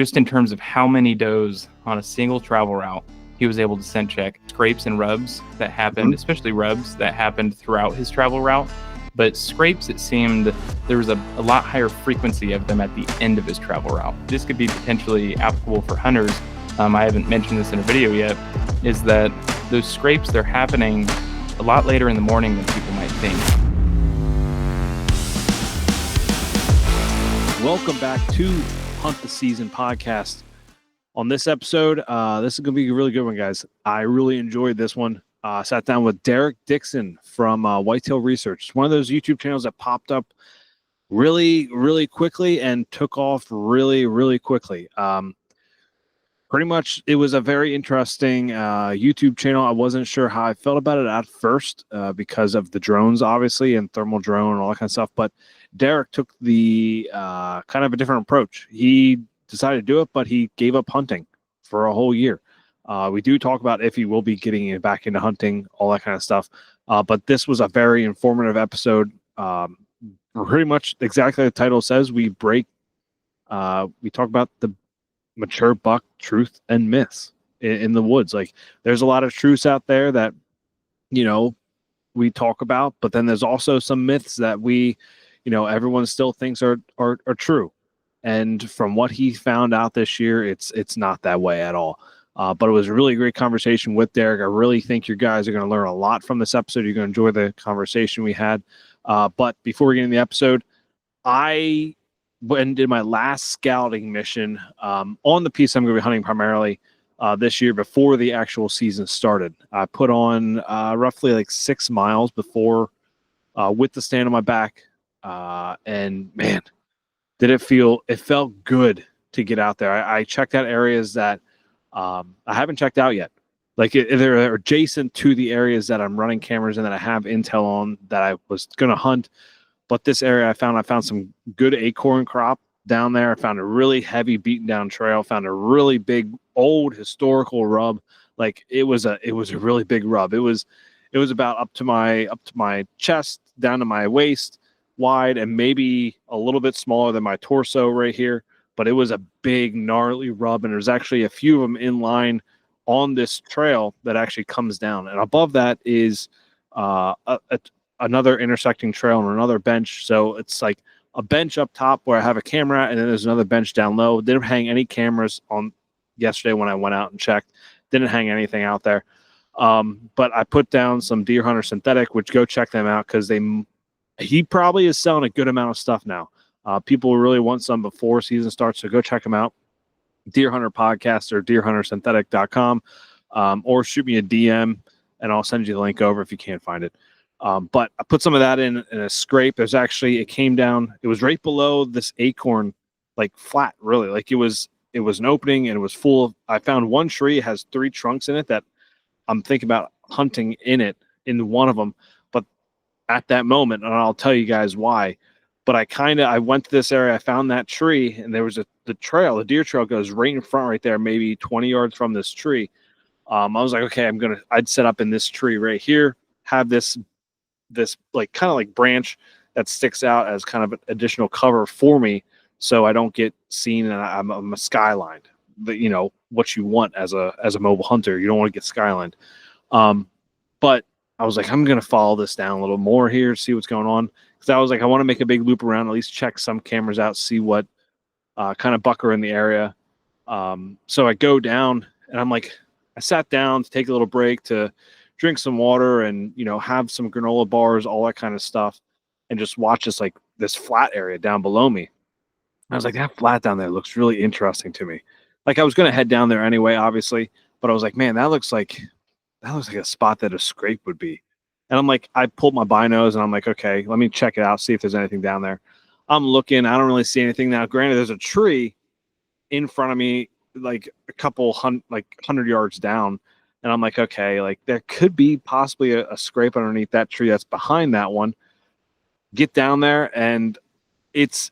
just in terms of how many does on a single travel route he was able to scent check. Scrapes and rubs that happened, especially rubs that happened throughout his travel route. But scrapes, it seemed there was a lot higher frequency of them at the end of his travel route. This could be potentially applicable for hunters. I haven't mentioned this in a video yet, is that those scrapes, they're happening a lot later in the morning than people might think. Welcome back to Hunt the Season podcast. On this episode, this is going to be a really good one, guys. I really enjoyed this one. Sat down with Derick Dixon from Whitetail Research. It's one of those YouTube channels that popped up really, really quickly and took off really, really quickly. Pretty much, it was a very interesting YouTube channel. I wasn't sure how I felt about it at first because of the drones, obviously, and thermal drone and all that kind of stuff. But Derick took the kind of a different approach. He decided to do it, but he gave up hunting for a whole year. We do talk about if he will be getting back into hunting, all that kind of stuff. But this was a very informative episode. Pretty much exactly the title says, we talk about the mature buck truth and myths in the woods. Like, there's a lot of truths out there that, you know, we talk about, but then there's also some myths that everyone still thinks are true. And from what he found out this year, it's not that way at all. But it was a really great conversation with Derick. I really think you guys are going to learn a lot from this episode. You're going to enjoy the conversation we had. But before we get into the episode, I went and did my last scouting mission on the piece I'm going to be hunting primarily this year before the actual season started. I put on roughly like 6 miles before with the stand on my back. And man, it felt good to get out there. I checked out areas that I haven't checked out yet. Like they're adjacent to the areas that I'm running cameras in, that I have intel on, that I was going to hunt. But this area I found some good acorn crop down there. I found a really heavy beaten down trail, found a really big old historical rub. Like it was a really big rub. It was about up to my chest, down to my waist wide, and maybe a little bit smaller than my torso right here. But it was a big gnarly rub, and there's actually a few of them in line on this trail that actually comes down. And above that is another intersecting trail and another bench. So it's like a bench up top where I have a camera, and then there's another bench down low. Didn't hang any cameras on yesterday when I went out and checked. Didn't hang anything out there. But I put down some Deer Hunter Synthetic, which go check them out, because he probably is selling a good amount of stuff now. People really want some before season starts, so go check them out. Deer Hunter Podcast or deerhuntersynthetic.com, or shoot me a DM and I'll send you the link over if you can't find it. But I put some of that in a scrape. It came down. It was right below this acorn, like flat, really. Like it was an opening, and it was full of, I found one tree, it has 3 trunks in it that I'm thinking about hunting in one of them. But at that moment, and I'll tell you guys why, but I went to this area, I found that tree, and there was the deer trail goes right in front right there, maybe 20 yards from this tree. I was like, okay, I'd set up in this tree right here, have this like kind of like branch that sticks out as kind of an additional cover for me, so I don't get seen, and I'm skylined. What you want as a mobile hunter, you don't want to get skylined. But I was like, I'm gonna follow this down a little more here, see what's going on, because I was like, I want to make a big loop around, at least check some cameras out, see what kind of buck are in the area. So I go down, and I'm like, I sat down to take a little break to drink some water and, have some granola bars, all that kind of stuff, and just watch this flat area down below me. I was like, that flat down there looks really interesting to me. Like, I was going to head down there anyway, obviously, but I was like, man, that looks like a spot that a scrape would be. And I'm like, I pulled my binos, and I'm like, okay, let me check it out, see if there's anything down there. I'm looking, I don't really see anything now. Granted, there's a tree in front of me, like a couple 100 yards down. And I'm like, okay, like there could be possibly a scrape underneath that tree that's behind that one. Get down there, and it's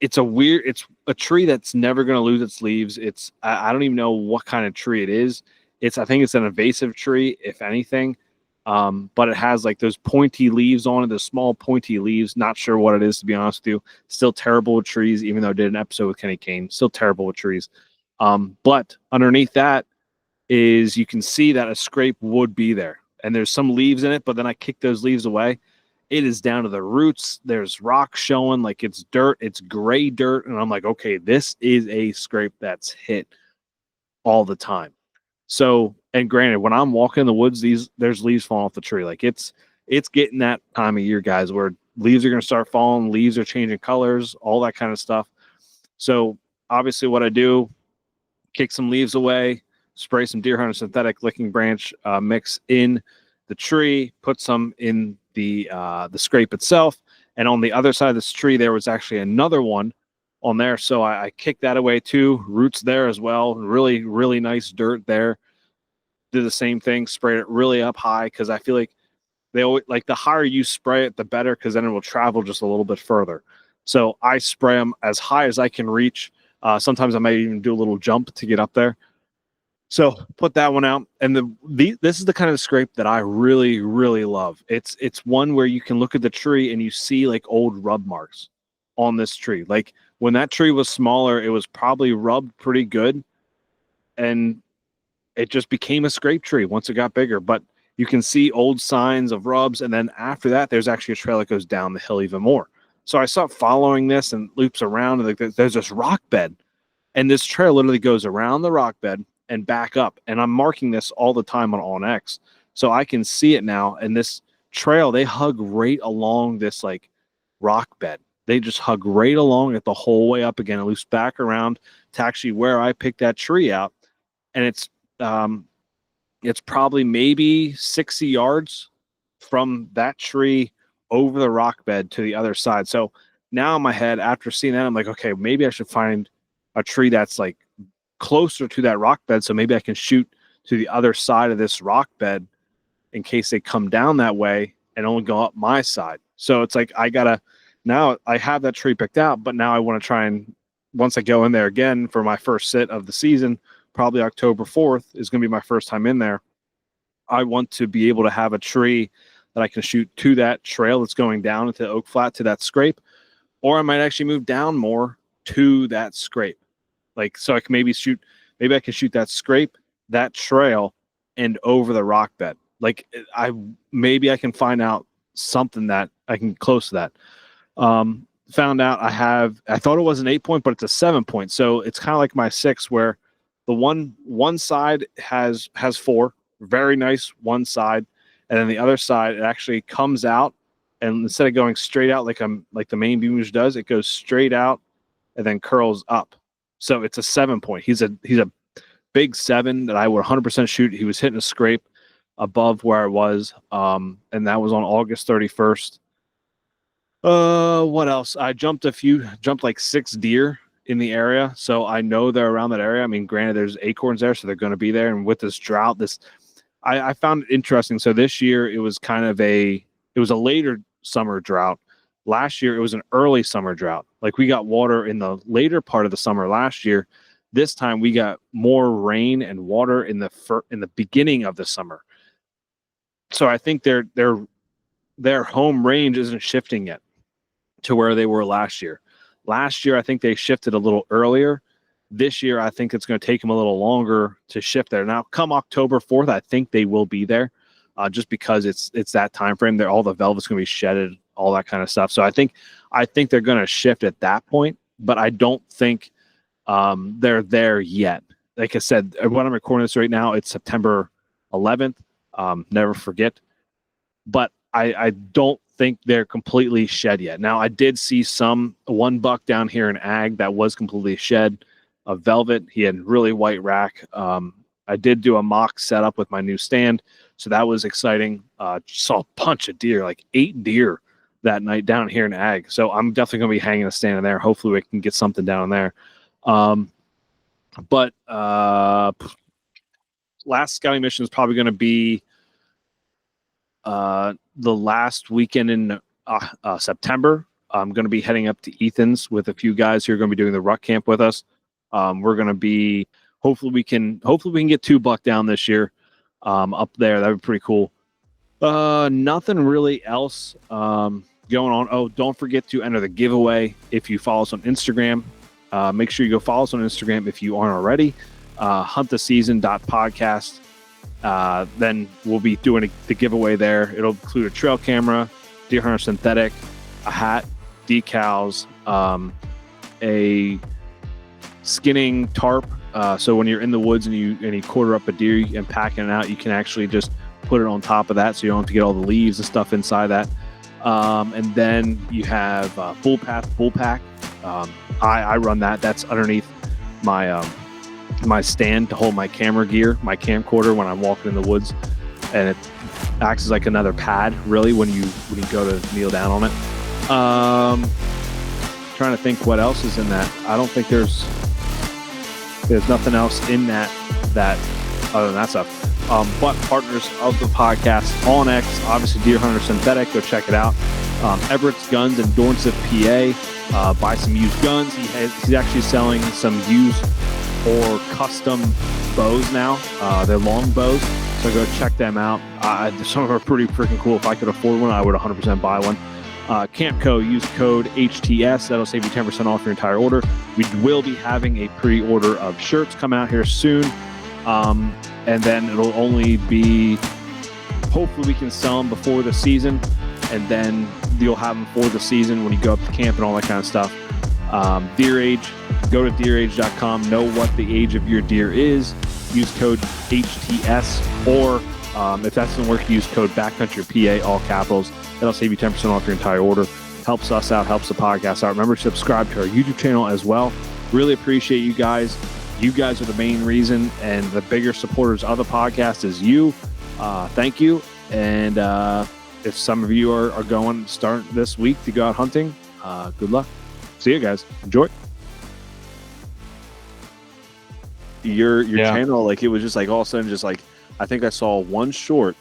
a tree that's never going to lose its leaves. I don't even know what kind of tree it is. I think it's an invasive tree, if anything. But it has like those pointy leaves on it, those small pointy leaves. Not sure what it is, to be honest with you. Still terrible with trees, even though I did an episode with Kenny Kane. Still terrible with trees. But underneath that is you can see that a scrape would be there, and there's some leaves in it, but then I kick those leaves away. It is down to the roots. There's rocks showing, like it's dirt. It's gray dirt. And I'm like, okay, this is a scrape that's hit all the time. So, and granted, when I'm walking in the woods, there's leaves falling off the tree. Like it's getting that time of year, guys, where leaves are going to start falling. Leaves are changing colors, all that kind of stuff. So obviously what I do, kick some leaves away, spray some Deer Hunter synthetic licking branch mix in the tree, put some in the scrape itself, and on the other side of this tree there was actually another one on there, so I kicked that away too. Roots there as well, really nice dirt there. Did the same thing, sprayed it really up high, because I feel like they always, like, the higher you spray it the better, because then it will travel just a little bit further. So I spray them as high as I can reach. Sometimes I might even do a little jump to get up there. So put that one out, and this is the kind of scrape that I really love. It's one where you can look at the tree and you see like old rub marks on this tree. Like when that tree was smaller, it was probably rubbed pretty good, and it just became a scrape tree once it got bigger. But you can see old signs of rubs, and then after that, there's actually a trail that goes down the hill even more. So I start following this and loops around, and there's this rock bed, and this trail literally goes around the rock bed and back up, and I'm marking this all the time on X, so I can see it now. And this trail, they hug right along this like rock bed. They just hug right along it the whole way up again. It loops back around to actually where I picked that tree out, and it's probably maybe 60 yards from that tree over the rock bed to the other side. So now in my head, after seeing that, I'm like, okay, maybe I should find a tree that's like closer to that rock bed, so maybe I can shoot to the other side of this rock bed in case they come down that way and only go up my side. So it's like now I have that tree picked out, but now I want to try, and once I go in there again for my first sit of the season, probably October 4th is going to be my first time in there. I want to be able to have a tree that I can shoot to that trail that's going down into Oak Flat to that scrape, or I might actually move down more to that scrape. Like, so I can maybe I can shoot that scrape, that trail, and over the rock bed. Like maybe I can find out something that I can close to that. Found out I thought it was an 8-point, but it's a 7-point. So it's kind of like my 6, where the one side has 4, very nice one side, and then the other side, it actually comes out, and instead of going straight out like the main beam does, it goes straight out and then curls up. So it's a 7-point. He's a big 7 that I would 100% shoot. He was hitting a scrape above where I was, and that was on August 31st. What else? I jumped like 6 deer in the area, so I know they're around that area. I mean, granted, there's acorns there, so they're going to be there. And with this drought, I found it interesting. So this year it was a later summer drought. Last year, it was an early summer drought. Like, we got water in the later part of the summer last year. This time, we got more rain and water in the beginning of the summer. So I think their home range isn't shifting yet to where they were last year. Last year, I think they shifted a little earlier. This year, I think it's going to take them a little longer to shift there. Now, come October 4th, I think they will be there, just because it's that time frame. All the velvet's going to be shedded, all that kind of stuff. So I think they're going to shift at that point, but I don't think they're there yet. Like I said, when I'm recording this right now, it's September 11th. Never forget. But I don't think they're completely shed yet. Now, I did see one buck down here in Ag that was completely shed of velvet. He had really white rack. I did do a mock setup with my new stand, so that was exciting. Saw a bunch of deer, like 8 deer that night down here in Ag. So I'm definitely going to be hanging a stand in there. Hopefully we can get something down there. But last scouting mission is probably going to be the last weekend in September. I'm going to be heading up to Ethan's with a few guys who are going to be doing the ruck camp with us. We're going to be hopefully we can get 2 buck down this year up there. That would be pretty cool. Nothing really else going on. Oh, don't forget to enter the giveaway if you follow us on Instagram. Make sure you go follow us on Instagram if you aren't already. Hunttheseason.podcast. Then we'll be doing the giveaway there. It'll include a trail camera, deer hunter synthetic, a hat, decals, a skinning tarp. So when you're in the woods and you quarter up a deer and packing it out, you can actually just put it on top of that, so you don't have to get all the leaves and stuff inside that. And then you have Full Path Full Pack. I run that. That's underneath my my stand to hold my camera gear, my camcorder when I'm walking in the woods, and it acts as like another pad, really, when you go to kneel down on it. Trying to think what else is in that. I don't think there's nothing else in that other than that stuff. But partners of the podcast, On X, obviously Deer Hunter Synthetic, go check it out. Everett's Guns in Dornsiff, PA. Buy some used guns. He's actually selling some used or custom bows now. They're long bows, so go check them out. Some of them are pretty freaking cool. If I could afford one, I would 100% buy one. Campco, use code HTS. That'll save you 10% off your entire order. We will be having a pre-order of shirts come out here soon. And then it'll only be, hopefully we can sell them before the season, and then you'll have them for the season when you go up to camp and all that kind of stuff. Deer age, go to deerage.com, know what the age of your deer is, use code HTS, or if that doesn't work, use code Backcountry PA, all capitals. That'll save you 10% off your entire order. Helps us out, helps the podcast out. Remember to subscribe to our YouTube channel as well. Really appreciate you guys. You guys are the main reason, and the bigger supporters of the podcast is you. Thank you. And if some of you are going start this week to go out hunting, good luck. See you guys. Enjoy. Your channel, like, it was just like all of a sudden, just like, I think I saw one short,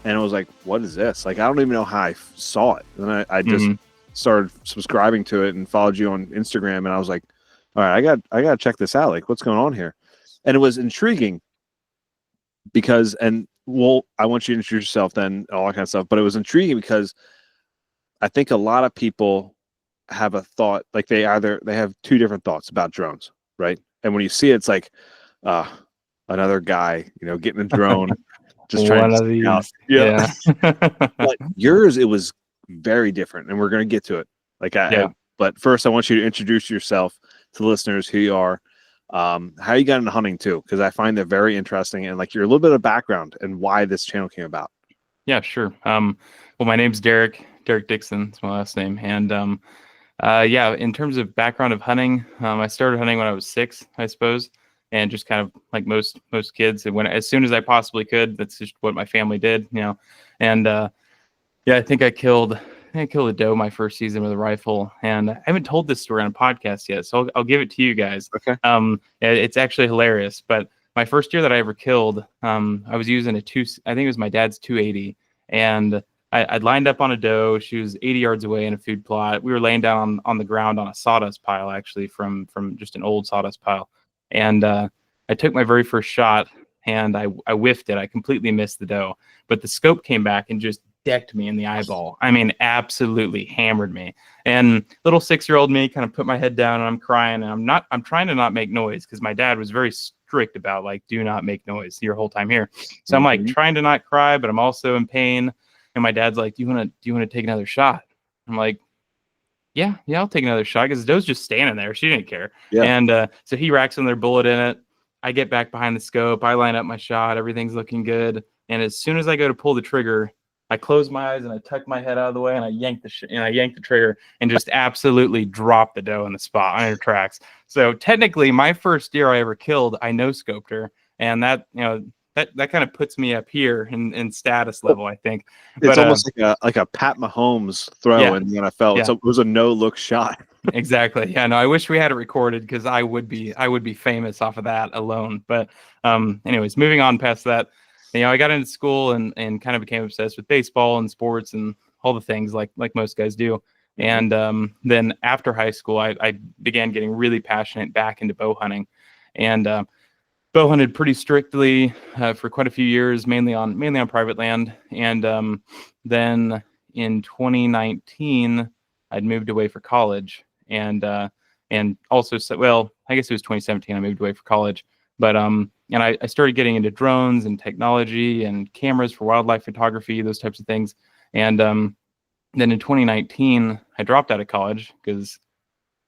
and it was like, what is this? Like, I don't even know how I saw it. And I just started subscribing to it and followed you on Instagram, and I was like, all right, I got to check this out. Like, what's going on here? And it was intriguing because, and well, I want you to introduce yourself then, all that kind of stuff. But it was intriguing because I think a lot of people have a thought, like they have two different thoughts about drones, right? And when you see it, it's like another guy, getting a drone, just trying to see out. Yeah. But yours, it was very different, and we're going to get to it. But first, I want you to introduce yourself to the listeners, who you are, how you got into hunting too, because I find that very interesting, and like your little bit of background and why this channel came about. Yeah, sure. Well, my name's Derrick Dixon. It's my last name. And in terms of background of hunting, I started hunting when I was 6, I suppose, and just kind of like most kids, as soon as I possibly could. That's just what my family did, And I think I killed a doe my first season with a rifle, and I haven't told this story on a podcast yet, so I'll give it to you guys. Okay. It's actually hilarious, but my first deer that I ever killed, I was using I think it was my dad's 280, and I'd lined up on a doe. She was 80 yards away in a food plot. We were laying down on the ground on a sawdust pile, actually, from just an old sawdust pile, and I took my very first shot, and I whiffed it. I completely missed the doe, but the scope came back and just decked me in the eyeball. I mean, absolutely hammered me. And little 6-year-old me kind of put my head down, and I'm crying, and I'm trying to not make noise, because my dad was very strict about, like, do not make noise your whole time here. So I'm like trying to not cry, but I'm also in pain. And my dad's like, do you want to take another shot? I'm like, yeah, I'll take another shot, because the doe's just standing there. She didn't care. Yeah. And so he racks another bullet in it. I get back behind the scope. I line up my shot. Everything's looking good. And as soon as I go to pull the trigger, I close my eyes and I tuck my head out of the way, and I yank the trigger and just absolutely drop the doe in the spot on her tracks. So technically, my first deer I ever killed, I no-scoped her, and that kind of puts me up here in status level, I think. It's almost like a Pat Mahomes throw in the NFL. Yeah. It was a no-look shot. Exactly. Yeah. No, I wish we had it recorded, because I would be famous off of that alone. But anyways, moving on past that. I got into school and kind of became obsessed with baseball and sports and all the things like most guys do. And then after high school, I began getting really passionate back into bow hunting, and bow hunted pretty strictly for quite a few years, mainly on private land. And then in 2019, I'd moved away for college, and And also, so, well, I guess it was 2017. I moved away for college, but and I started getting into drones and technology and cameras for wildlife photography, those types of things. And then in 2019, I dropped out of college because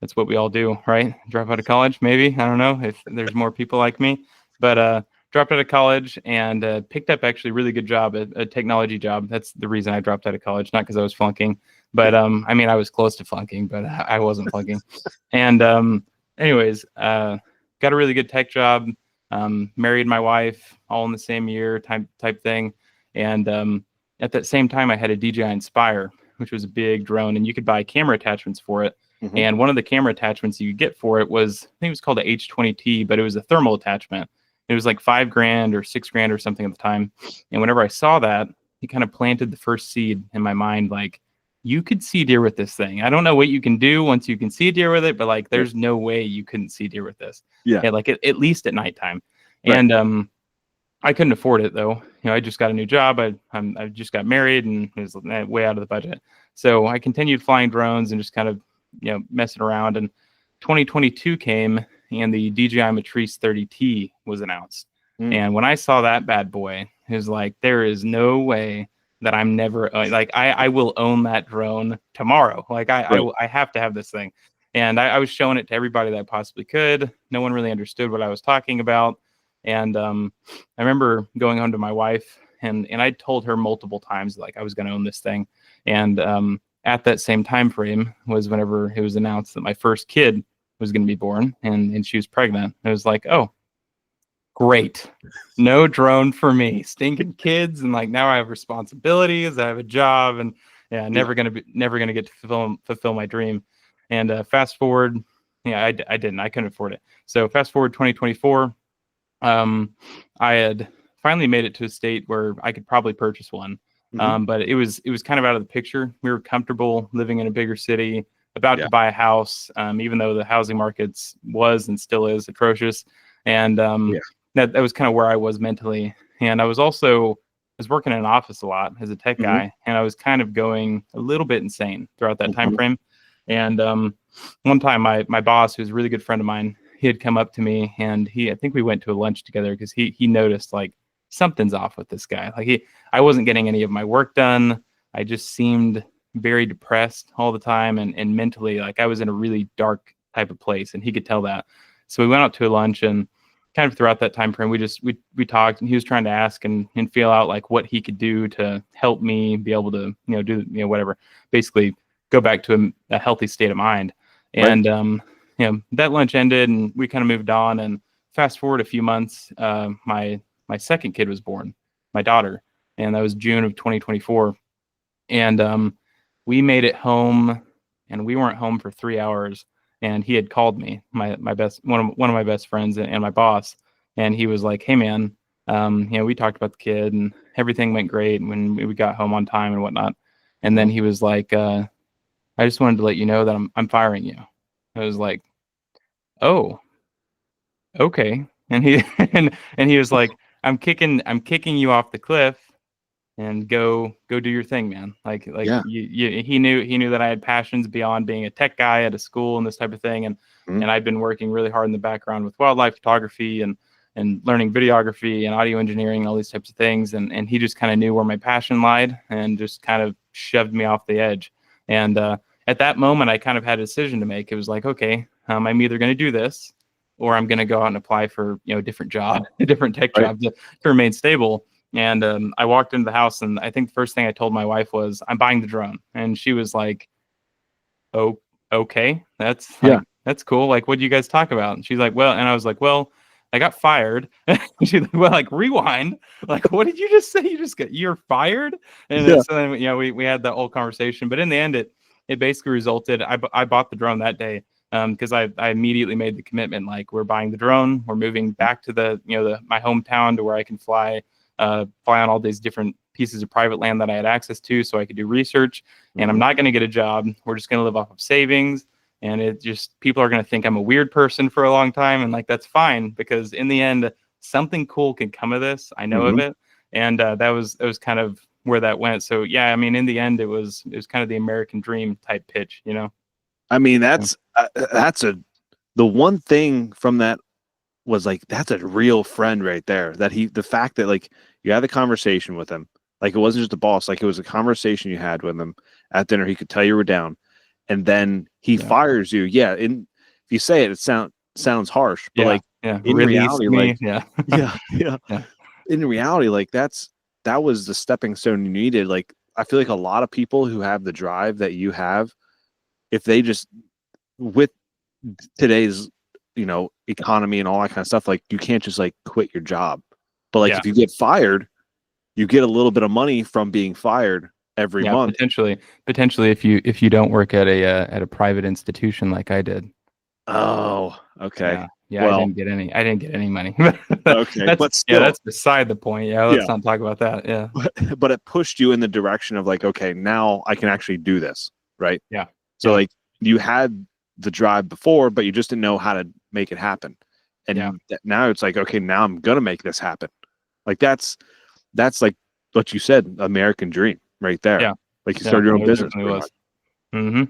that's what we all do, right? Drop out of college, maybe. I don't know if there's more people like me, but dropped out of college and picked up actually a really good job, a technology job. That's the reason I dropped out of college, not because I was flunking, but I mean, I was close to flunking, but I wasn't flunking. And anyways, got a really good tech job, married my wife all in the same year type thing. And at that same time, I had a DJI Inspire, which was a big drone, and you could buy camera attachments for it. Mhm. And one of the camera attachments you could get for it was, I think it was called a H20T, but it was a thermal attachment. It was like $5,000 or $6,000 or something at the time. And whenever I saw that, it kind of planted the first seed in my mind, like, you could see deer with this thing. I don't know what you can do once you can see a deer with it, but like, there's no way you couldn't see deer with this. Yeah. Like at least at nighttime. Right. And I couldn't afford it though. I just got a new job. I just got married and it was way out of the budget. So I continued flying drones and just kind of, messing around. And 2022 came and the DJI Matrice 30T was announced. And when I saw that bad boy, it was like, there is no way that I'm never like, I will own that drone tomorrow. Like I have to have this thing. And I was showing it to everybody that I possibly could. No one really understood what I was talking about. And I remember going home to my wife and I told her multiple times, like, I was going to own this thing. And at that same time frame was whenever it was announced that my first kid was going to be born and she was pregnant. It was like, oh, great. No drone for me. Stinking kids. And like, now I have responsibilities. I have a job and never going to get to fulfill my dream. And fast forward, I couldn't afford it. So fast forward 2024, I had finally made it to a state where I could probably purchase one. But it was kind of out of the picture. We were comfortable living in a bigger city, about to buy a house, even though the housing markets was and still is atrocious. And that was kind of where I was mentally. And I was working in an office a lot as a tech guy, and I was kind of going a little bit insane throughout that time frame. And one time my boss, who's a really good friend of mine, he had come up to me and I think we went to a lunch together because he noticed like something's off with this guy. Like I wasn't getting any of my work done. I just seemed very depressed all the time and mentally, like I was in a really dark type of place and he could tell that. So we went out to a lunch and kind of throughout that time frame, we talked and he was trying to ask and feel out like what he could do to help me be able to, do, whatever, basically go back to a healthy state of mind. And, that lunch ended and we kind of moved on, and fast forward a few months, my second kid was born, my daughter, and that was June of 2024. And we made it home and we weren't home for 3 hours. And he had called me, one of my best friends and my boss. And he was like, hey man, we talked about the kid and everything went great when we got home on time and whatnot. And then he was like, I just wanted to let you know that I'm firing you. I was like, oh, okay. And he and he was like, I'm kicking you off the cliff and go do your thing, man. Like he knew that I had passions beyond being a tech guy at a school and this type of thing. And I've been working really hard in the background with wildlife photography and learning videography and audio engineering and all these types of things. And he just kind of knew where my passion lied and just kind of shoved me off the edge. And at that moment, I kind of had a decision to make. It was like, okay, I'm either going to do this or I'm going to go out and apply for, a different job, a different tech job to remain stable. And I walked into the house and I think the first thing I told my wife was, I'm buying the drone. And she was like, oh, okay, that's cool. Like, what do you guys talk about? And she's like, well, and I was like, well, I got fired. She's like, well, like rewind. Like, what did you just say? You're fired. And then, so then, we had that whole conversation, but in the end, it basically resulted, I bought the drone that day. Because I immediately made the commitment, like, we're buying the drone, we're moving back to my hometown to where I can fly on all these different pieces of private land that I had access to so I could do research. And I'm not going to get a job. We're just going to live off of savings. And people are going to think I'm a weird person for a long time. And like, that's fine, because in the end, something cool can come of this. I know of it. And that was kind of where that went. So yeah, I mean, in the end, it was kind of the American dream type pitch, I mean, that's a the one thing from that was like, that's a real friend right there. That the fact that like you had the conversation with him, like it wasn't just a boss, like it was a conversation you had with him at dinner. He could tell you were down, and then he fires you. Yeah, and if you say it, sounds harsh, but like in release reality, me. like yeah. Yeah. In reality, like that was the stepping stone you needed. Like I feel like a lot of people who have the drive that you have, if they just with today's economy and all that kind of stuff, like you can't just like quit your job. But like if you get fired, you get a little bit of money from being fired every month. Potentially if you don't work at a private institution like I did. Oh, okay. Yeah, well, I didn't get any money. Okay, but still, that's beside the point. Yeah, let's not talk about that. Yeah. But it pushed you in the direction of like, okay, now I can actually do this, right? Yeah. So like you had the drive before, but you just didn't know how to make it happen. And now it's like, okay, now I'm gonna make this happen. Like that's like what you said, American dream right there. Yeah. Like you started your own business. Mm-hmm.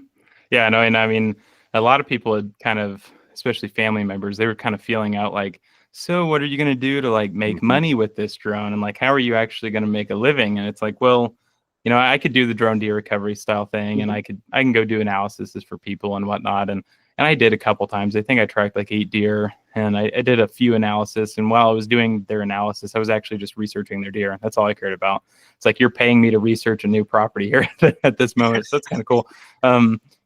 Yeah, no, and I mean a lot of people had kind of, especially family members, they were kind of feeling out like, so what are you going to do to like make money with this drone? And like, how are you actually going to make a living? And it's like, well, I could do the drone deer recovery style thing, and I can go do analysis for people and whatnot. And I did a couple times. I think I tracked like 8 deer, and I did a few analysis. And while I was doing their analysis, I was actually just researching their deer. That's all I cared about. It's like, you're paying me to research a new property here at this moment. So that's kind of cool.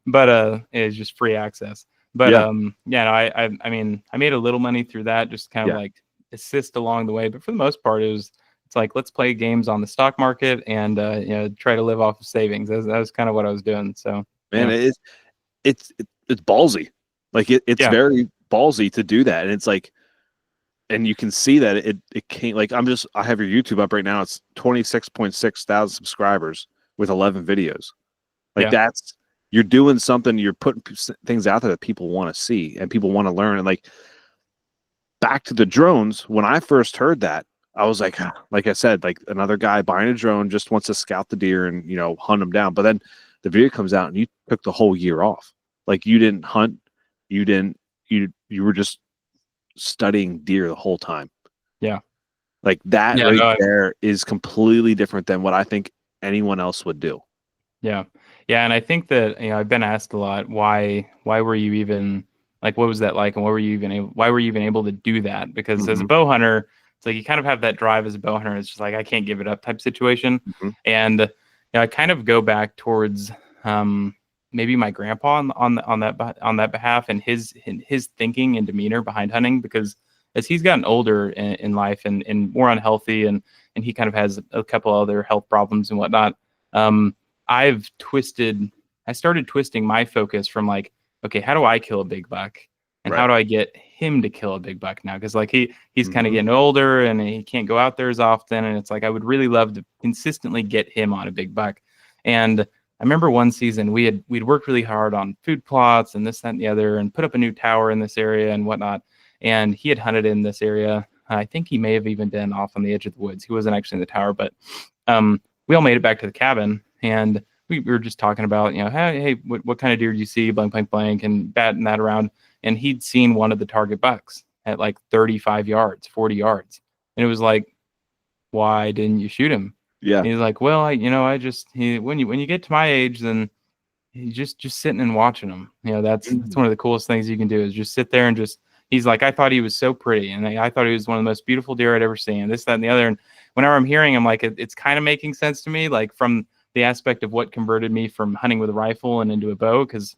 But it's just free access. But I mean, I made a little money through that, just kind of like assist along the way. But for the most part, it's like, let's play games on the stock market and try to live off of savings. That was kind of what I was doing. So man, it's ballsy. Like it's very ballsy to do that. And it's like, and you can see that it can't, like, I have your YouTube up right now. It's 26.6 thousand subscribers with 11 videos. Like you're doing something, you're putting things out there that people want to see and people want to learn. And like, back to the drones, when I first heard that, I was like I said, like another guy buying a drone just wants to scout the deer and, hunt them down. But then the video comes out and you took the whole year off. Like you didn't hunt, you were just studying deer the whole time. Yeah. Like that there is completely different than what I think anyone else would do. Yeah. Yeah. And I think that, I've been asked a lot, why were you even, like, what was that like? And why were you even able to do that? Because as a bow hunter, it's like, you kind of have that drive as a bow hunter. It's just like, I can't give it up type situation. And, I kind of go back towards, maybe my grandpa on that behalf, and his thinking and demeanor behind hunting, because as he's gotten older in life and more unhealthy, and he kind of has a couple other health problems and whatnot. I started twisting my focus from like, okay, how do I kill a big buck? And how do I get him to kill a big buck now? Because like he's kind of getting older and he can't go out there as often. And it's like, I would really love to consistently get him on a big buck. And I remember one season we'd worked really hard on food plots and this, that, and the other, and put up a new tower in this area and whatnot. And he had hunted in this area. I think he may have even been off on the edge of the woods. He wasn't actually in the tower, but we all made it back to the cabin, and we were just talking about, hey, what kind of deer do you see, blank, blank, blank, and batting that around. And he'd seen one of the target bucks at like 35 yards, 40 yards. And it was like, why didn't you shoot him? Yeah. And he's like, well, when you get to my age, then you just sitting and watching them. That's one of the coolest things you can do, is just sit there and just, he's like, I thought he was so pretty. And I thought he was one of the most beautiful deer I'd ever seen, this, that, and the other. And whenever I'm hearing him, like, it's kind of making sense to me, like from the aspect of what converted me from hunting with a rifle and into a bow. Because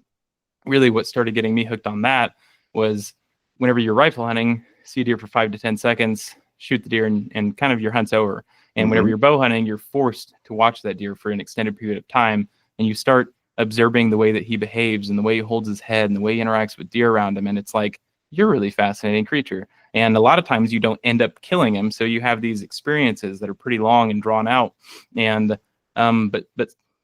really what started getting me hooked on that was, whenever you're rifle hunting, see a deer for 5 to 10 seconds, shoot the deer, and kind of your hunt's over. And whenever you're bow hunting, you're forced to watch that deer for an extended period of time. And you start observing the way that he behaves and the way he holds his head and the way he interacts with deer around him. And it's like, you're a really fascinating creature. And a lot of times you don't end up killing him. So you have these experiences that are pretty long and drawn out. And, but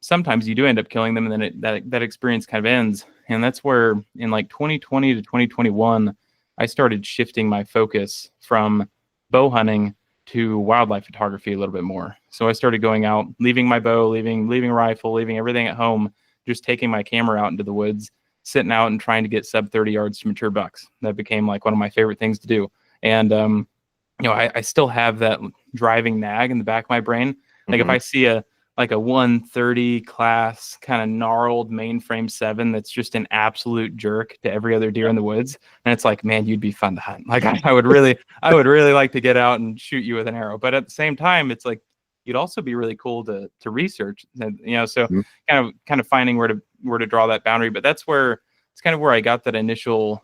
sometimes you do end up killing them, and then that experience kind of ends. And that's where in like 2020 to 2021, I started shifting my focus from bow hunting to wildlife photography a little bit more. So I started going out, leaving my bow, leaving a rifle, leaving everything at home, just taking my camera out into the woods sitting out and trying to get sub 30 yards to mature bucks. That became like one of my favorite things to do. And, I still have that driving nag in the back of my brain. Like if I see a 130 class kind of gnarled mainframe 7 that's just an absolute jerk to every other deer in the woods, and it's like, man, you'd be fun to hunt. Like I would really like to get out and shoot you with an arrow. But at the same time, it's like you'd also be really cool to research. So kind of finding where to draw that boundary. But that's where it's kind of where I got that initial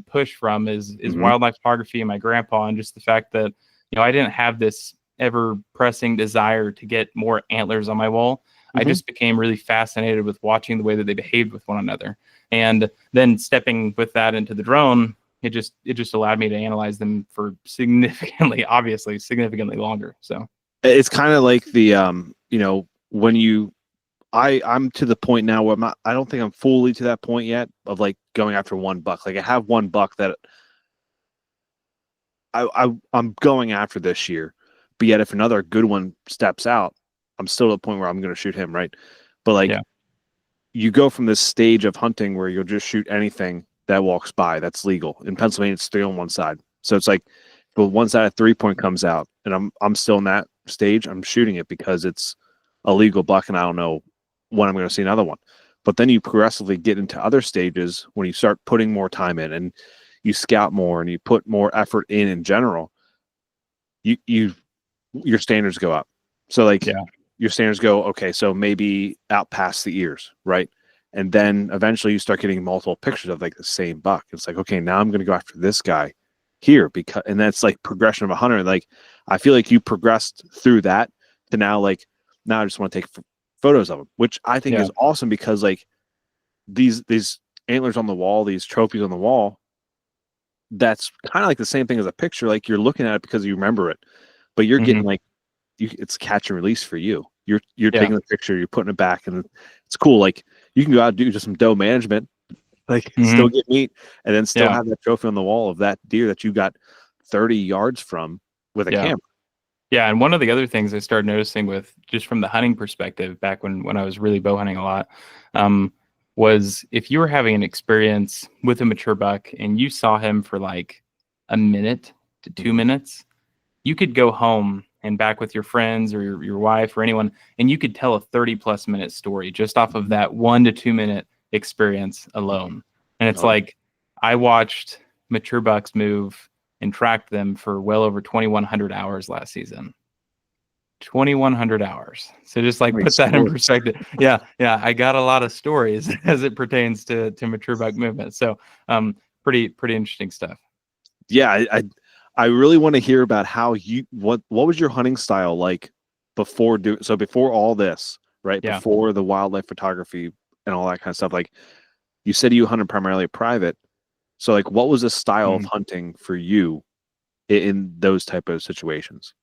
push from is wildlife photography and my grandpa, and just the fact that I didn't have this ever pressing desire to get more antlers on my wall. I just became really fascinated with watching the way that they behaved with one another, and then stepping with that into the drone, it just allowed me to analyze them for significantly longer. So it's kind of like the when I'm to the point now where I don't think I'm fully to that point yet of like going after one buck. Like I have one buck that I'm going after this year, but yet if another good one steps out, I'm still at the point where I'm going to shoot him, right? But like you go from this stage of hunting where you'll just shoot anything that walks by that's legal. In Pennsylvania, it's 3 on one side, so it's like, but once that 3-point comes out, and I'm still in that stage, I'm shooting it because it's a legal buck, and I don't know when I'm going to see another one. But then you progressively get into other stages when you start putting more time in, and you scout more, and you put more effort in general. Your standards go up. So like your standards go, okay, so maybe out past the ears, right? And then eventually you start getting multiple pictures of like the same buck. It's like, okay, now I'm going to go after this guy here, and that's like progression of a hunter. Like I feel like you progressed through that to now I just want to take photos of them, which I think is awesome, because like these antlers on the wall, these trophies on the wall, that's kind of like the same thing as a picture. Like you're looking at it because you remember it, but you're getting like it's catch and release for you. You're taking the picture, you're putting it back, and it's cool. Like you can go out and do just some doe management, like still get meat, and then still have that trophy on the wall of that deer that you got 30 yards from with a camera. Yeah, and one of the other things I started noticing with just from the hunting perspective back when I was really bow hunting a lot, was if you were having an experience with a mature buck and you saw him for like a minute to 2 minutes, you could go home and back with your friends or your wife or anyone, and you could tell a 30+ minute story just off of that 1 to 2 minute experience alone. And it's like I watched mature bucks move and tracked them for well over 2,100 hours last season. 2,100 hours. So just like put that in perspective. Yeah. I got a lot of stories as it pertains to mature buck movement. So pretty interesting stuff. Yeah, I really want to hear about how what was your hunting style like before all this, right? Yeah. Before the wildlife photography and all that kind of stuff. Like you said, you hunted primarily private. So like, what was the style of hunting for you in those type of situations?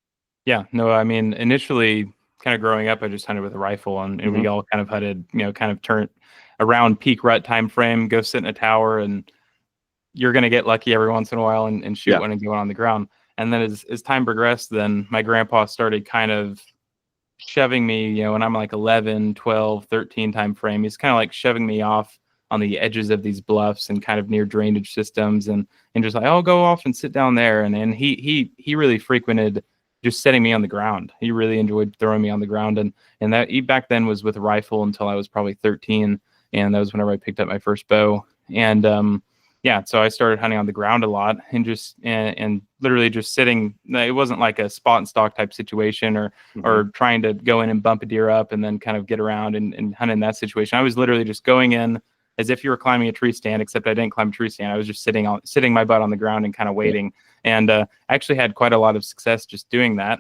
Yeah, no, I mean, initially kind of growing up, I just hunted with a rifle, and we all kind of hunted, kind of turn around peak rut time frame, go sit in a tower, and you're going to get lucky every once in a while and shoot one and get one on the ground. And then as time progressed, then my grandpa started kind of shoving me, when I'm like 11, 12, 13 time frame, he's kind of like shoving me off on the edges of these bluffs and kind of near drainage systems, and just like, oh, go off and sit down there. And he really frequented just setting me on the ground. He really enjoyed throwing me on the ground. And that he back then was with a rifle until I was probably 13. And that was whenever I picked up my first bow. And so I started hunting on the ground a lot and and literally just sitting. It wasn't like a spot and stalk type situation or trying to go in and bump a deer up and then kind of get around and hunt in that situation. I was literally just going in as if you were climbing a tree stand, except I didn't climb a tree stand. I was just sitting my butt on the ground and kind of waiting. And I actually had quite a lot of success just doing that.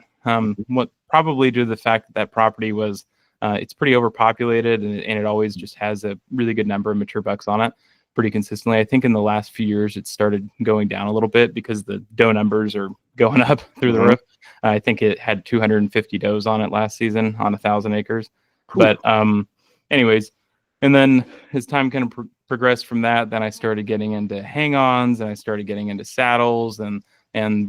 What probably due to the fact that property was, it's pretty overpopulated and it always just has a really good number of mature bucks on it pretty consistently. I think in the last few years, it started going down a little bit because the doe numbers are going up through the roof. I think it had 250 does on it last season on 1,000 acres. Cool. But anyways, and then as time kind of progressed from that, then I started getting into hang-ons and I started getting into saddles and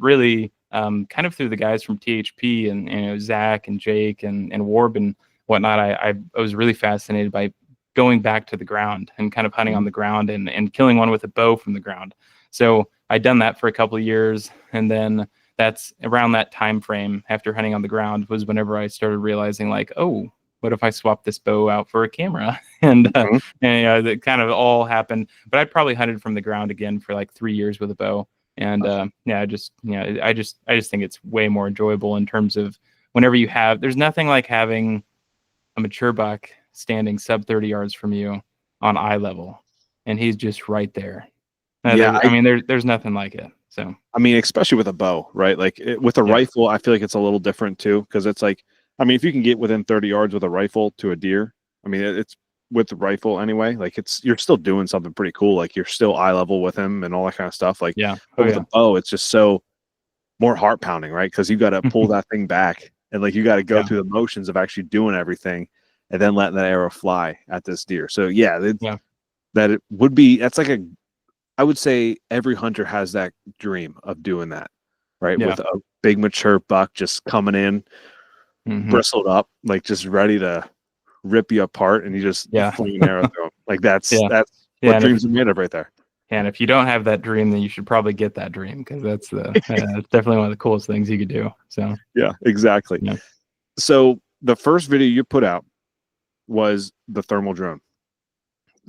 really kind of through the guys from THP and Zach and Jake and Warb and whatnot, I was really fascinated by going back to the ground and kind of hunting on the ground and killing one with a bow from the ground. So I'd done that for a couple of years, and then that's around that time frame after hunting on the ground was whenever I started realizing, like, oh, what if I swap this bow out for a camera? And that kind of all happened. But I'd probably hunted from the ground again for like 3 years with a bow. And I just think it's way more enjoyable in terms of whenever you have. There's nothing like having a mature buck standing sub 30 yards from you on eye level, and he's just right there. There's nothing like it. So I mean, especially with a bow, right? Like with a rifle, I feel like it's a little different too, because it's like, I mean, if you can get within 30 yards with a rifle to a deer, I mean, it's with the rifle anyway. Like you're still doing something pretty cool. Like you're still eye level with him and all that kind of stuff. Like with a bow, it's just so more heart pounding, right? Because you got to pull that thing back, and like you got to go through the motions of actually doing everything, and then letting that arrow fly at this deer. So that it would be. That's like I would say every hunter has that dream of doing that, right? With a big mature buck just coming in, bristled up, like just ready to rip you apart, and you just fling an arrow through him. Like that's what dreams are made of right there. And if you don't have that dream, then you should probably get that dream, because that's that's definitely one of the coolest things you could do. So yeah, exactly. Yeah. So the first video you put out was the thermal drone.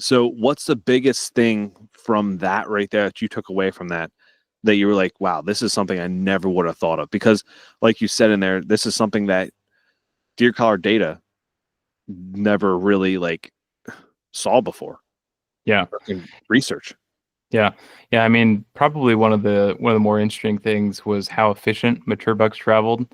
So what's the biggest thing from that right there that you took away from that you were like, wow, this is something I never would have thought of? Because like you said in there, this is something that deer collar data never really like saw before. Yeah. Research. Yeah. I mean, probably one of the more interesting things was how efficient mature bucks traveled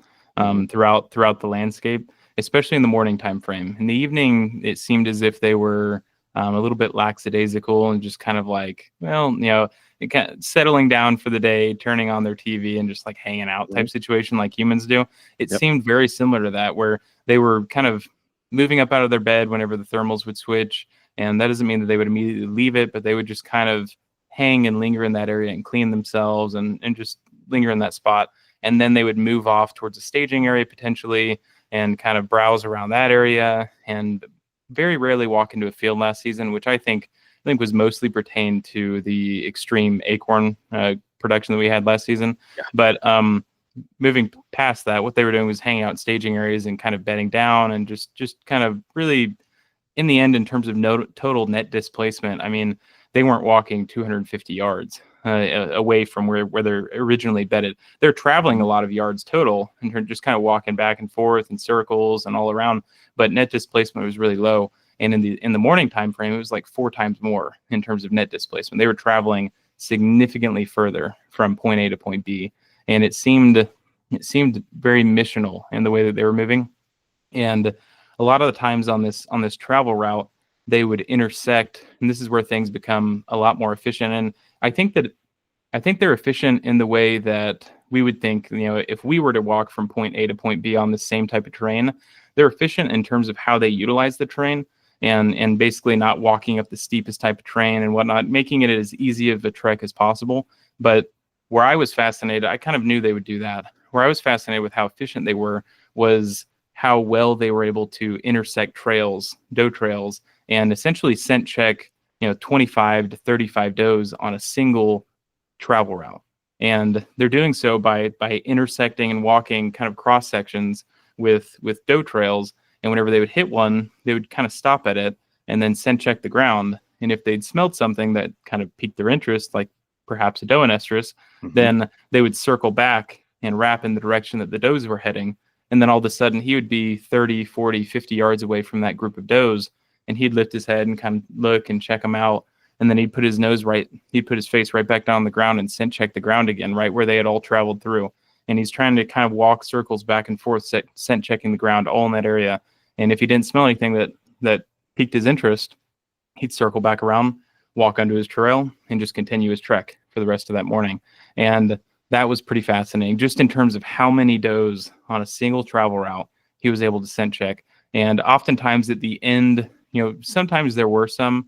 throughout the landscape, especially in the morning time frame. In the evening, it seemed as if they were a little bit lackadaisical and just kind of like, kind of settling down for the day, turning on their TV and just like hanging out type situation like humans do. It seemed very similar to that, where they were kind of moving up out of their bed whenever the thermals would switch. And that doesn't mean that they would immediately leave it, but they would just kind of hang and linger in that area and clean themselves and just linger in that spot. And then they would move off towards a staging area potentially and kind of browse around that area, and very rarely walk into a field last season, which I think was mostly pertained to the extreme acorn production that we had last season. Yeah. But moving past that, what they were doing was hanging out in staging areas and kind of bedding down and just kind of really, in the end, in terms of total net displacement, I mean, they weren't walking 250 yards away from where they're originally bedded. They're traveling a lot of yards total and just kind of walking back and forth in circles and all around, but net displacement was really low. And in the morning time frame, it was like 4 times more in terms of net displacement. They were traveling significantly further from point A to point B, and it seemed very missional in the way that they were moving. And a lot of the times on this travel route, they would intersect, and this is where things become a lot more efficient. And I think they're efficient in the way that we would think, if we were to walk from point A to point B on the same type of terrain, they're efficient in terms of how they utilize the terrain and basically not walking up the steepest type of terrain and whatnot, making it as easy of a trek as possible. But where I was fascinated, I kind of knew they would do that. Where I was fascinated with how efficient they were was how well they were able to intersect trails, doe trails, and essentially scent check, 25 to 35 does on a single travel route. And they're doing so by intersecting and walking kind of cross sections with doe trails. And whenever they would hit one, they would kind of stop at it and then scent check the ground. And if they'd smelled something that kind of piqued their interest, like perhaps a doe and estrus, then they would circle back and wrap in the direction that the does were heading. And then all of a sudden he would be 30, 40, 50 yards away from that group of does. And he'd lift his head and kind of look and check them out. And then he'd put his face right back down on the ground and scent check the ground again, right where they had all traveled through. And he's trying to kind of walk circles back and forth, scent checking the ground all in that area. And if he didn't smell anything that piqued his interest, he'd circle back around, walk onto his trail, and just continue his trek for the rest of that morning. And that was pretty fascinating, just in terms of how many does on a single travel route he was able to scent check. And oftentimes at the end, sometimes there were some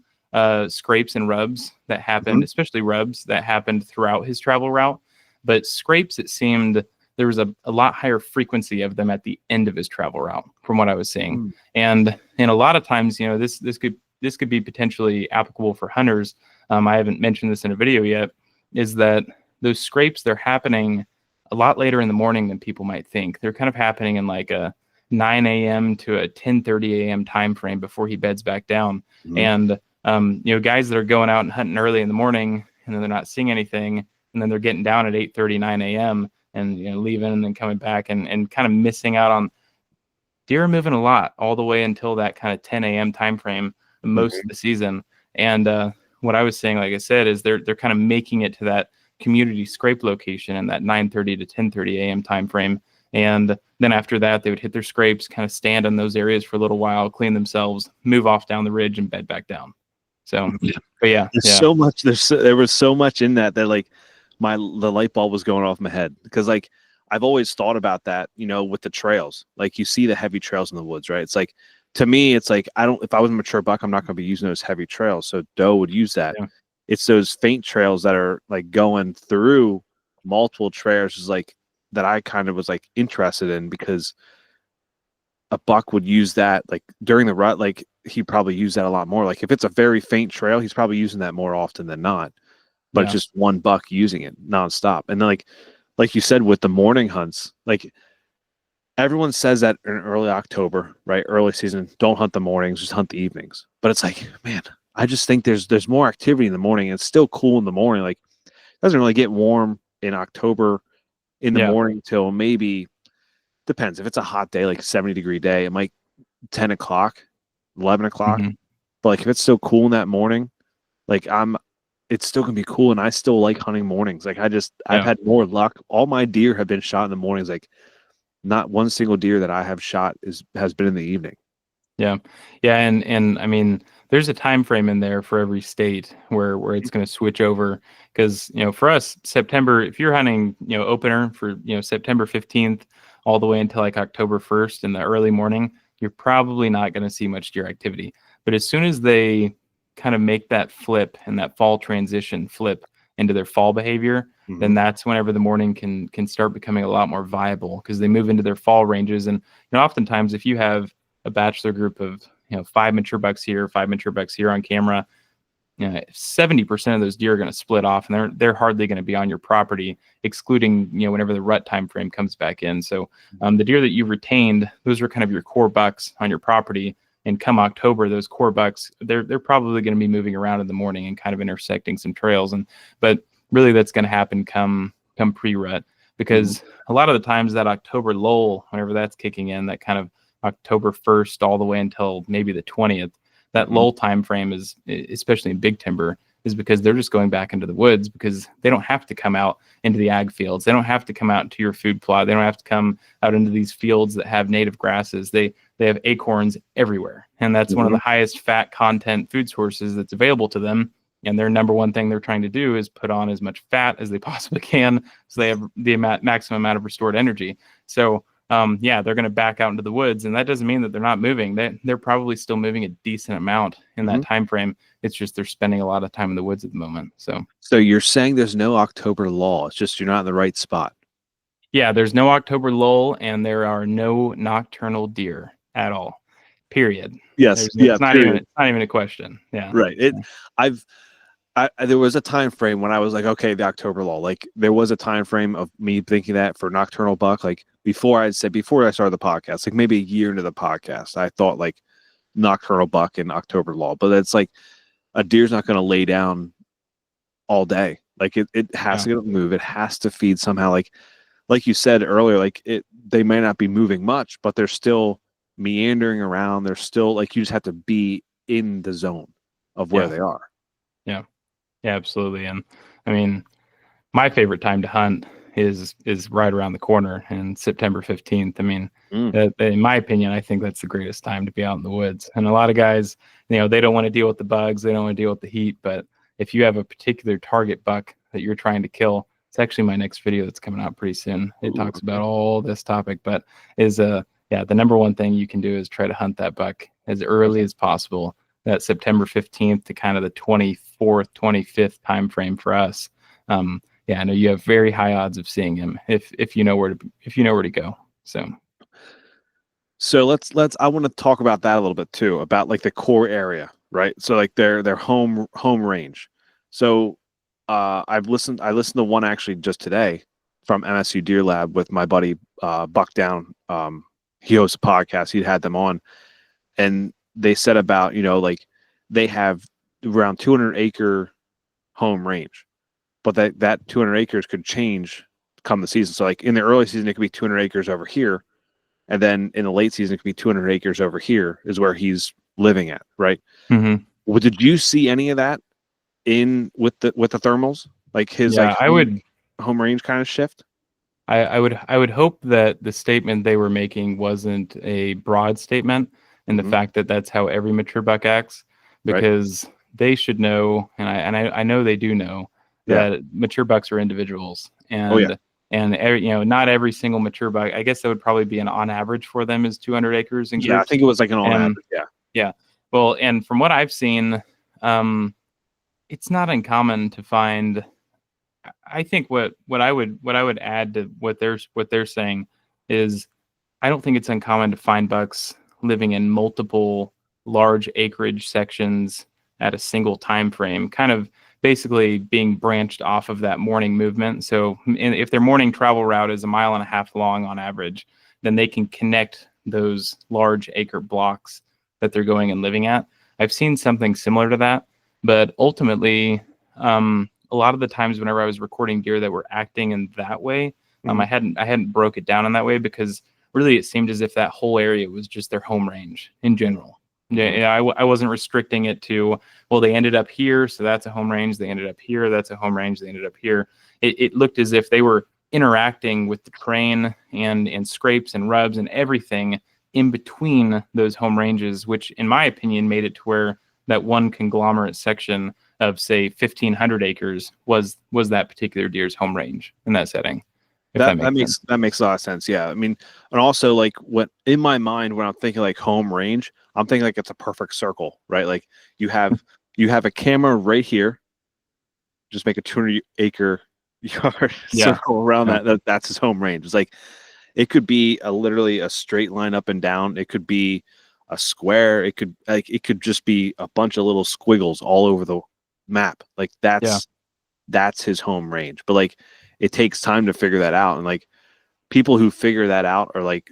scrapes and rubs that happened, especially rubs that happened throughout his travel route. But scrapes, it seemed there was a lot higher frequency of them at the end of his travel route from what I was seeing. And a lot of times, this could this could be potentially applicable for hunters. I haven't mentioned this in a video yet, is that those scrapes, they're happening a lot later in the morning than people might think. They're kind of happening in like a 9 a.m. to a 10:30 a.m. time frame before he beds back down. And guys that are going out and hunting early in the morning and then they're not seeing anything, and then they're getting down at 8:30, 9 a.m. and leaving and then coming back and kind of missing out on deer are moving a lot all the way until that kind of 10 a.m. time frame most of the season. And what I was saying, like I said, is they're kind of making it to that community scrape location in that 9:30 to 10:30 a.m. time frame. And then after that, they would hit their scrapes, kind of stand in those areas for a little while, clean themselves, move off down the ridge, and bed back down. So, but yeah, so much. There was so much in that like the light bulb was going off my head, because like I've always thought about that, with the trails. Like you see the heavy trails in the woods, right? It's like, to me, it's like if I was a mature buck, I'm not going to be using those heavy trails. So doe would use that. Yeah. It's those faint trails that are like going through multiple trails, is like that I kind of was like interested in, because a buck would use that like during the rut. Like he probably use that a lot more. Like if it's a very faint trail, he's probably using that more often than not. But it's just one buck using it nonstop. And then like you said, with the morning hunts, like everyone says that in early October, right? Early season, don't hunt the mornings, just hunt the evenings. But it's like, man, I just think there's more activity in the morning. It's still cool in the morning. Like it doesn't really get warm in October in the morning till maybe, depends. If it's a hot day, like 70-degree day, it might 10 o'clock, 11 o'clock. But like if it's so cool in that morning, like it's still gonna be cool, and I still like hunting mornings. Like I've had more luck. All my deer have been shot in the mornings. Like not one single deer that I have shot has been in the evening. Yeah, and I mean, there's a time frame in there for every state where it's going to switch over, because for us, September, if you're hunting opener for September 15th all the way until like October 1st in the early morning, you're probably not going to see much deer activity. But as soon as they kind of make that flip and that fall transition flip into their fall behavior, then that's whenever the morning can start becoming a lot more viable, because they move into their fall ranges. And oftentimes if you have a bachelor group of 5 mature bucks here, 5 mature bucks here on camera, 70% of those deer are going to split off, and they're hardly going to be on your property, excluding whenever the rut time frame comes back in. So the deer that you retained, those are kind of your core bucks on your property. And come October, those core bucks, they're probably going to be moving around in the morning and kind of intersecting some trails. But really, that's going to happen come pre-rut, because a lot of the times that October lull, whenever that's kicking in, that kind of October 1st all the way until maybe the 20th, that lull time frame is, especially in big timber, is because they're just going back into the woods, because they don't have to come out into the ag fields. They don't have to come out to your food plot. They don't have to come out into these fields that have native grasses. They have acorns everywhere. And that's one of the highest fat content food sources that's available to them. And their number one thing they're trying to do is put on as much fat as they possibly can, so they have the maximum amount of restored energy. So they're going to back out into the woods, and that doesn't mean that they're not moving. They're probably still moving a decent amount in that time frame. It's just they're spending a lot of time in the woods at the moment. So you're saying there's no October lull. It's just you're not in the right spot. Yeah, there's no October lull, and there are no nocturnal deer at all. Period. Yes. It's not even a question. Yeah. Right. There was a time frame when I was like, okay, the October lull. Like there was a time frame of me thinking that for nocturnal buck. Like before I started the podcast, like maybe a year into the podcast, I thought like nocturnal buck and October lull. But it's like a deer's not going to lay down all day. Like it has to move. It has to feed somehow. Like you said earlier, like they may not be moving much, but they're still meandering around. They're still like, you just have to be in the zone of where they are. Yeah, absolutely. And I mean, my favorite time to hunt is right around the corner, and September 15th. I mean, in my opinion, I think that's the greatest time to be out in the woods. And a lot of guys, they don't want to deal with the bugs. They don't want to deal with the heat. But if you have a particular target buck that you're trying to kill, it's actually my next video that's coming out pretty soon. It talks about all this topic, but the number one thing you can do is try to hunt that buck as early as possible. That September 15th to kind of the 24th, 25th time frame for us. I know you have very high odds of seeing him if you know where to go. So let's I want to talk about that a little bit too, about like the core area. right? So like their home range. So I listened to one actually just today from MSU Deer Lab with my buddy Buck Down. He hosts a podcast. He had them on, and they said about, like they have around 200-acre home range, but that 200 acres could change come the season. So like in the early season, it could be 200 acres over here, and then in the late season, it could be 200 acres over here is where he's living at, right? Mm-hmm. Well, did you see any of that in with the thermals, like his Yeah, I would. home range kind of shift? I would hope that the statement they were making wasn't a broad statement, and the Mhm. fact that that's how every mature buck acts, Right. because they should know, and I know they do know Yeah. that mature bucks are individuals, Oh yeah. and not every single mature buck. I guess that would probably be an on average for them is 200 acres in Yeah, I groups. think it was like an on And average. Yeah. yeah, well, and from what I've seen, it's not uncommon to find. I think what I would add to what they're saying is I don't think it's uncommon to find bucks living in multiple large acreage sections at a single time frame, kind of basically being branched off of that morning movement. So if their morning travel route is a mile and a half long on average, then they can connect those large acre blocks that they're going and living at. I've seen something similar to that, but ultimately, a lot of the times whenever I was recording deer that were acting in that way, Mhm. I hadn't broke it down in that way because really it seemed as if that whole area was just their home range in general. Mhm. Yeah, I wasn't restricting it to, well, they ended up here, so that's a home range. They ended up here, that's a home range. They ended up here. It looked as if they were interacting with the terrain and scrapes and rubs and everything in between those home ranges, which in my opinion made it to where that one conglomerate section of say 1,500 acres was that particular deer's home range in that setting, if that makes sense. That makes a lot of sense. Yeah, I mean, and also like what in my mind when I'm thinking like home range, I'm thinking like it's a perfect circle, right? Like you have a camera right here, just make a 200-acre yard Yeah. circle around Yeah. that's his home range. It's like it could be literally a straight line up and down. It could be a square. It could just be a bunch of little squiggles all over the map. Like Yeah. that's his home range. But like it takes time to figure that out. And like people who figure that out are like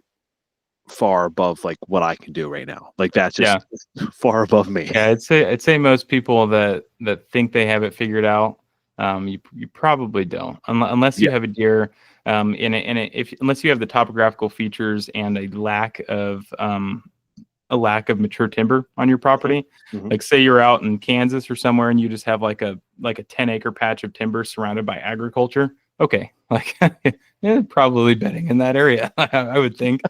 far above like what I can do right now. Like that's Yeah. just far above me. Yeah. I'd say most people that think they have it figured out, you probably don't, unless you Yeah. have a deer, unless you have the topographical features and a lack of mature timber on your property. Mhm. Like say you're out in Kansas or somewhere and you just have like a 10-acre patch of timber surrounded by agriculture. Okay, like probably bedding in that area, I would think.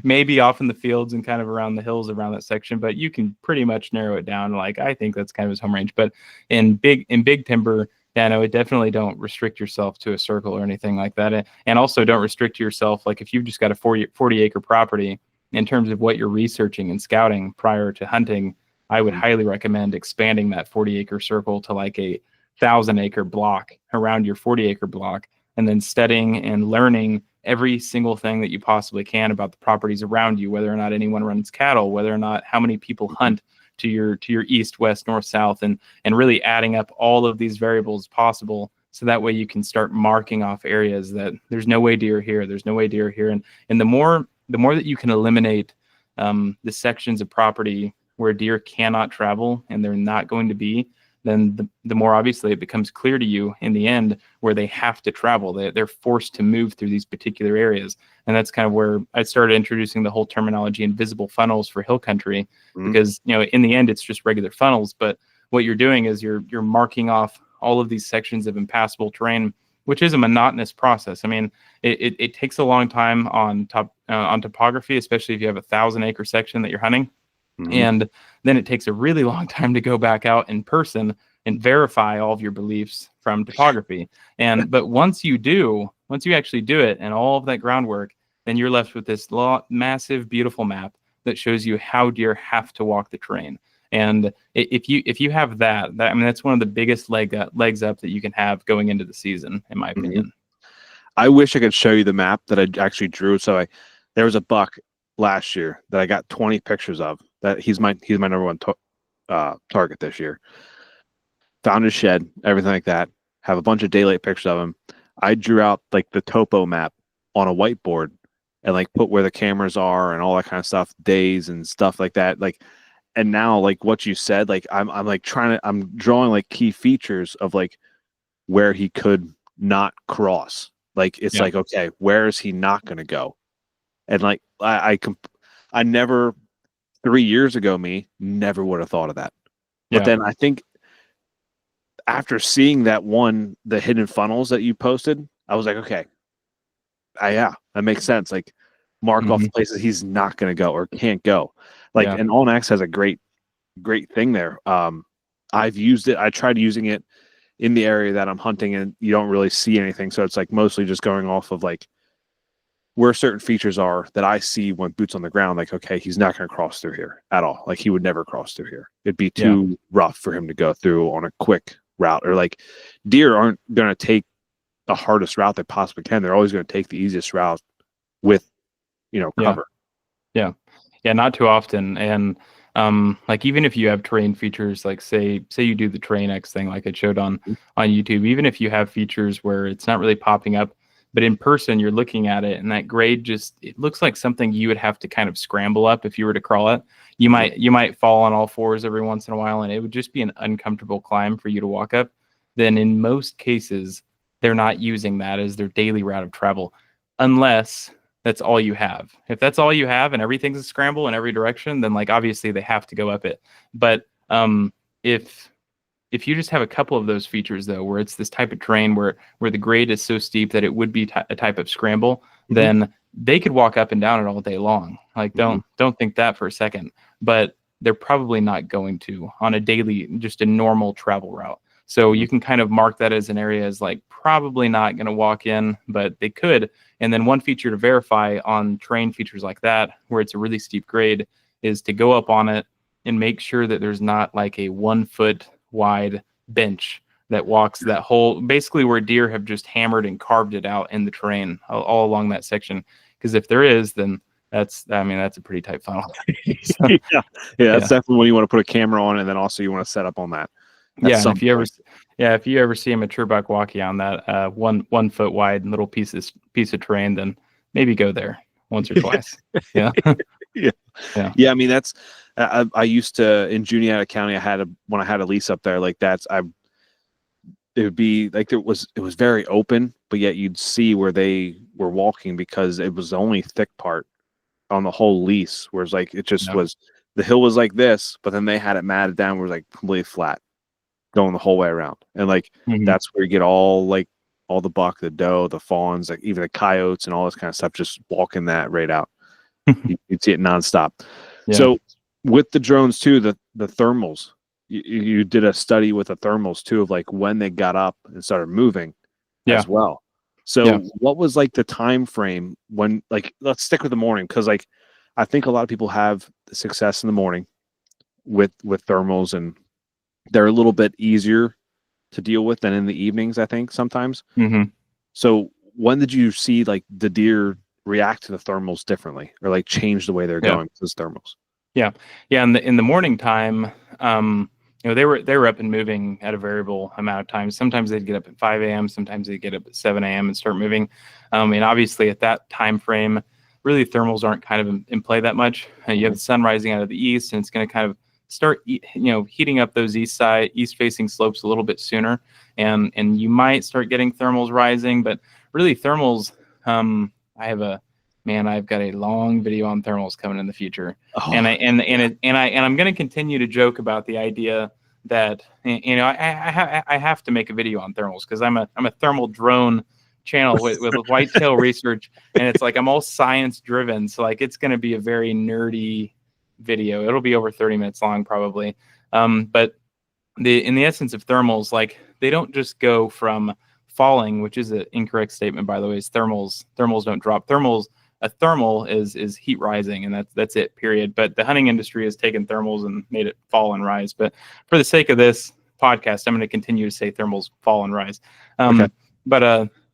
Maybe off in the fields and kind of around the hills around that section, but you can pretty much narrow it down. Like I think that's kind of his home range. But in big timber, yeah, no, it definitely don't restrict yourself to a circle or anything like that. And also don't restrict yourself. Like if you've just got a 40-acre property, in terms of what you're researching and scouting prior to hunting, I would Mhm. highly recommend expanding that 40-acre circle to like a 1,000-acre block around your 40-acre block, and then studying and learning every single thing that you possibly can about the properties around you, whether or not anyone runs cattle, whether or not how many people hunt to your east, west, north, south, and really adding up all of these variables possible. So that way you can start marking off areas that there's no way deer here, there's no way deer here, and the more that you can eliminate the sections of property where deer cannot travel and they're not going to be, then the more obviously it becomes clear to you in the end where they have to travel. They're forced to move through these particular areas. And that's kind of where I started introducing the whole terminology invisible funnels for hill country, Mhm. because in the end it's just regular funnels, but what you're doing is you're marking off all of these sections of impassable terrain, which is a monotonous process. I mean, it takes a long time on topography, especially if you have a 1,000-acre section that you're hunting. Mhm. And then it takes a really long time to go back out in person and verify all of your beliefs from topography. But once you actually do it and all of that groundwork, then you're left with this massive, beautiful map that shows you how deer have to walk the terrain. And if you have that, I mean, that's one of the biggest legs up that you can have going into the season, in my Mhm. opinion. I wish I could show you the map that I actually drew. There was a buck last year that I got 20 pictures of. That he's my number one target this year. Found his shed, everything like that. Have a bunch of daylight pictures of him. I drew out like the topo map on a whiteboard and like put where the cameras are and all that kind of stuff, days and stuff like that. Like, and now like what you said, like I'm like I'm drawing like key features of like where he could not cross. Like it's like, okay, where is he not going to go? And like I never 3 years ago, never would have thought of that. But then I think after seeing that the hidden funnels that you posted, I was like, okay, that makes sense. Like mark off the places he's not going to go or can't go. Like, and All X has a great thing there. I've used it. I tried using it in the area that I'm hunting and you don't really see anything. So it's like mostly just going off of like where certain features are that I see when boots on the ground. Like, okay, he's not going to cross through here at all. Like he would never cross through here. It'd be too rough for him to go through on a quick route. Or like deer aren't going to take the hardest route they possibly can. They're always going to take the easiest route with, cover. Yeah. Not too often. And like even if you have terrain features, like say you do the Terrain X thing, like I showed on YouTube, even if you have features where it's not really popping up, but in person you're looking at it and that grade it looks like something you would have to kind of scramble up if you were to crawl it. You might fall on all fours every once in a while and it would just be an uncomfortable climb for you to walk up. Then in most cases, they're not using that as their daily route of travel, unless that's all you have. If that's all you have and everything's a scramble in every direction, then like obviously they have to go up it. But if you just have a couple of those features though, where it's this type of terrain where the grade is so steep that it would be a type of scramble, then they could walk up and down it all day long. Like don't think that for a second. But they're probably not going to on a daily, just a normal travel route. So you can kind of mark that as an area as like probably not going to walk in, but they could. And then one feature to verify on terrain features like that, where it's a really steep grade, is to go up on it and make sure that there's not like a 1 foot wide bench that walks that whole, basically where deer have just hammered and carved it out in the terrain all along that section. Because if there is, then that's a pretty tight funnel. So, that's definitely when you want to put a camera on, and then also you want to set up on that. And if you ever see a mature buck walking on that 1 foot wide little piece of terrain, then maybe go there once or twice. Yeah. I mean, that's I used to in Juniata County. When I had a lease up there, like it would be like it was very open, but yet you'd see where they were walking because it was the only thick part on the whole lease. Whereas like it just was, the hill was like this, but then they had it matted down where it was like completely flat, going the whole way around. And like that's where you get all the buck, the doe, the fawns, like even the coyotes and all this kind of stuff, just walking that right out. You'd see it nonstop. So with the drones too, the thermals, you did a study with the thermals too of like when they got up and started moving as well. So what was like the time frame when, like, let's stick with the morning, because like I think a lot of people have success in the morning with thermals, and they're a little bit easier to deal with than in the evenings, I think sometimes. So when did you see like the deer react to the thermals differently, or like change the way they're going with those thermals? In the morning time, they were up and moving at a variable amount of time. Sometimes they'd get up at 5 a.m. Sometimes they'd get up at 7 a.m. and start moving. And obviously at that time frame, really thermals aren't kind of in play that much. You have the sun rising out of the east, and it's going to kind of start heating up those east facing slopes a little bit sooner, and you might start getting thermals rising. But really thermals, I've got a long video on thermals coming in the future. And I'm going to continue to joke about the idea that I have to make a video on thermals, because I'm a thermal drone channel with Whitetail Research, and it's like I'm all science driven, so like it's going to be a very nerdy video. It'll be over 30 minutes long probably. But in the essence of thermals, like they don't just go from falling, which is an incorrect statement by the way. Is thermals don't drop. A thermal is heat rising, and that's it, period. But the hunting industry has taken thermals and made it fall and rise. But for the sake of this podcast, I'm going to continue to say thermals fall and rise.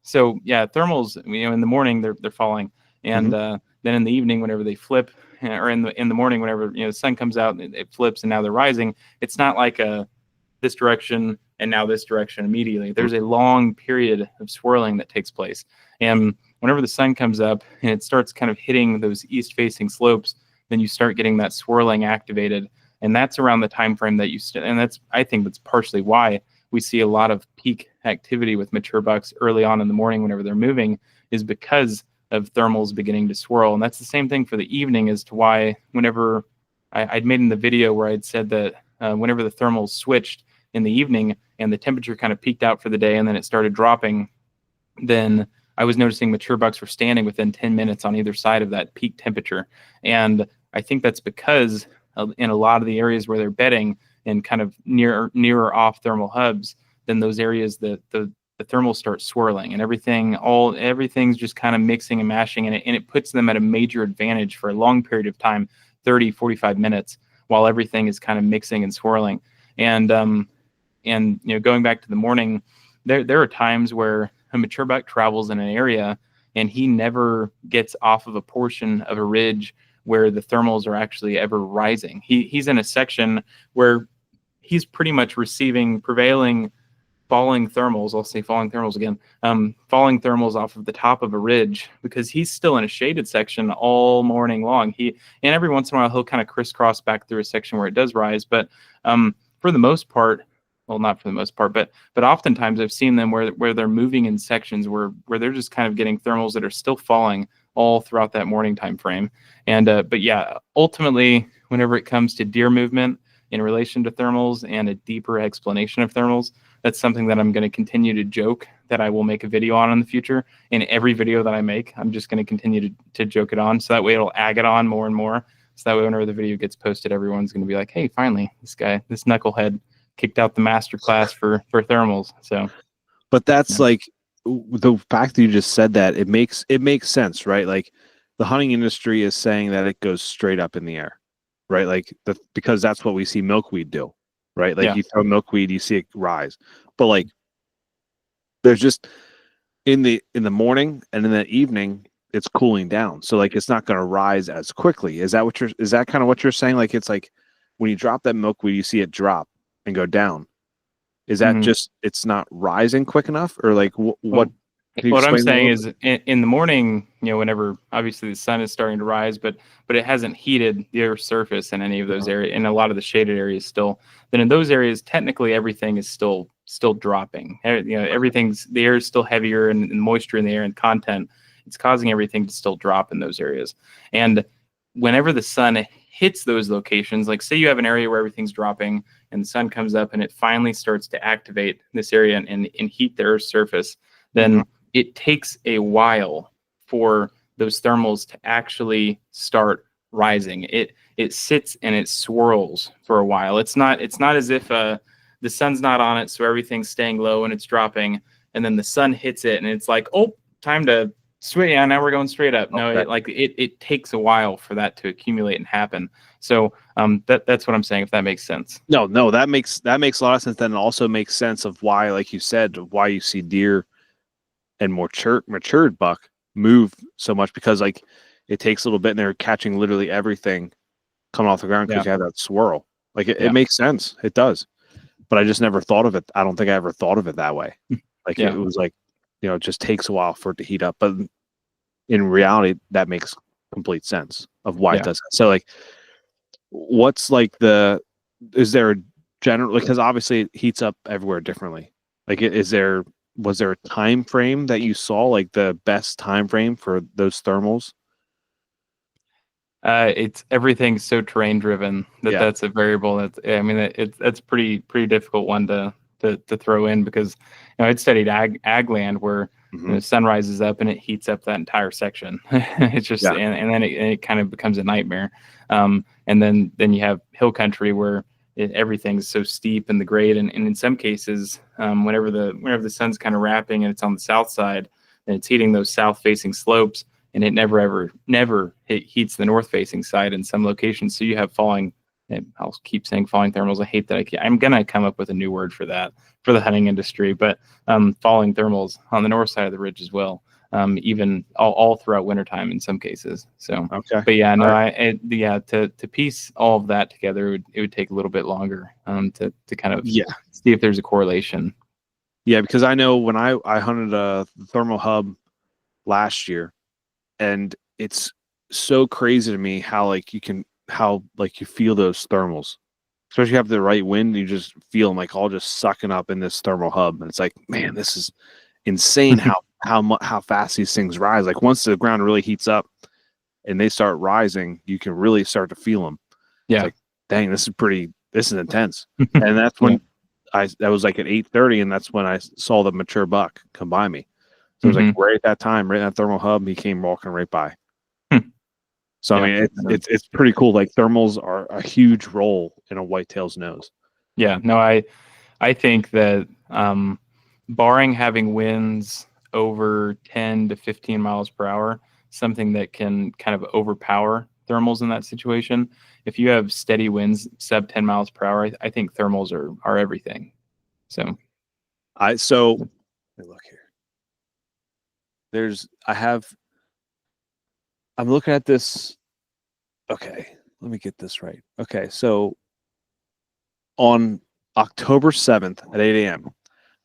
So thermals, in the morning they're falling, and then in the evening, whenever they flip or in the morning, whenever the sun comes out and it flips and now they're rising, it's not like this direction and now this direction immediately. There's a long period of swirling that takes place. And whenever the sun comes up and it starts kind of hitting those east-facing slopes, then you start getting that swirling activated. And that's around the time frame that I think that's partially why we see a lot of peak activity with mature bucks early on in the morning whenever they're moving, is because of thermals beginning to swirl. And that's the same thing for the evening as to why whenever I'd made in the video where I'd said that whenever the thermals switched in the evening and the temperature kind of peaked out for the day and then it started dropping, then I was noticing mature bucks were standing within 10 minutes on either side of that peak temperature. And I think that's because in a lot of the areas where they're bedding and kind of nearer off thermal hubs, then those areas the thermals start swirling and everything's just kind of mixing and mashing, and it puts them at a major advantage for a long period of time, 30, 45 minutes, while everything is kind of mixing and swirling. And going back to the morning, there are times where a mature buck travels in an area and he never gets off of a portion of a ridge where the thermals are actually ever rising. He's in a section where he's pretty much receiving prevailing falling thermals. I'll say falling thermals again. Falling thermals off of the top of a ridge, because he's still in a shaded section all morning long. And every once in a while he'll kind of crisscross back through a section where it does rise, but for the most part, well, not for the most part, but oftentimes I've seen them where they're moving in sections where they're just kind of getting thermals that are still falling all throughout that morning time frame. And but yeah, ultimately, whenever it comes to deer movement in relation to thermals and a deeper explanation of thermals, that's something that I'm going to continue to joke that I will make a video on in the future. In every video that I make, I'm just going to continue to joke it on, so that way it'll ag it on more and more. So that way whenever the video gets posted, everyone's going to be like, hey, finally, this knucklehead kicked out the master class for thermals. So, but that's like the fact that you just said that, it makes sense, right? Like the hunting industry is saying that it goes straight up in the air, right? Like because that's what we see milkweed do, right? Like you throw milkweed, you see it rise, but like there's just in the morning and in the evening, it's cooling down. So like it's not going to rise as quickly. Is that kind of what you're saying? Like it's like when you drop that milkweed, you see it drop and go down. Is that just it's not rising quick enough, or like what? What I'm saying is in the morning, whenever obviously the sun is starting to rise, but it hasn't heated the Earth's surface in any of those areas, in a lot of the shaded areas still. Then in those areas, technically everything is still dropping. The air is still heavier, and moisture in the air and content, it's causing everything to still drop in those areas. And whenever the sun hits those locations, like say you have an area where everything's dropping and the sun comes up and it finally starts to activate this area and heat the Earth's surface, then it takes a while for those thermals to actually start rising. It sits and it swirls for a while. It's not as if the sun's not on it, so everything's staying low and it's dropping, and then the sun hits it and it's like, oh, time to switch. Yeah, now we're going straight up. No, it takes a while for that to accumulate and happen. So that's what I'm saying, if that makes sense. No, that makes a lot of sense. Then it also makes sense of why, like you said, why you see deer and matured buck move so much, because like it takes a little bit and they're catching literally everything coming off the ground because you have that swirl. Like it makes sense. It does. But I just never thought of it. I don't think I ever thought of it that way. Like it was like, it just takes a while for it to heat up. But in reality, that makes complete sense of why it does that. So like, what's like is there a general, because obviously it heats up everywhere differently. Like was there a time frame that you saw, like the best time frame for those thermals? It's everything's so terrain driven that's a variable. That's pretty difficult one to throw in, because I'd studied ag land where the sun rises up and it heats up that entire section. It's just and then it kind of becomes a nightmare. And then you have hill country where everything's so steep in the grade, and in some cases, whenever the sun's kind of wrapping and it's on the south side, and it's heating those south facing slopes, and it never heats the north facing side in some locations. So you have falling, I'll keep saying falling thermals. I hate that. I'm gonna come up with a new word for that for the hunting industry, but falling thermals on the north side of the ridge as well. even all throughout wintertime in some cases. So, Okay. but yeah, no, All to piece all of that together, it would take a little bit longer to kind of Yeah. see if there's a correlation. Yeah, because I know when I hunted a thermal hub last year, and it's so crazy to me how like you feel those thermals, especially if you have the right wind. You just feel them like all just sucking up in this thermal hub, and it's like, man, this is insane how fast these things rise. Like once the ground really heats up and they start rising, you can really start to feel them. Yeah. It's like, dang, this is intense. And that's when that was like at 8:30, and that's when I saw the mature buck come by me. So it was like right at that time, right in that thermal hub, he came walking right by. So I mean, it's pretty cool. Like thermals are a huge role in a whitetail's nose. Yeah, no, I think that barring having winds over 10 to 15 miles per hour, something that can kind of overpower thermals in that situation. If you have steady winds sub 10 miles per hour, I think thermals are everything. So let me look here. I'm looking at this. Okay, let me get this right. Okay, so on October 7th at 8 a.m.,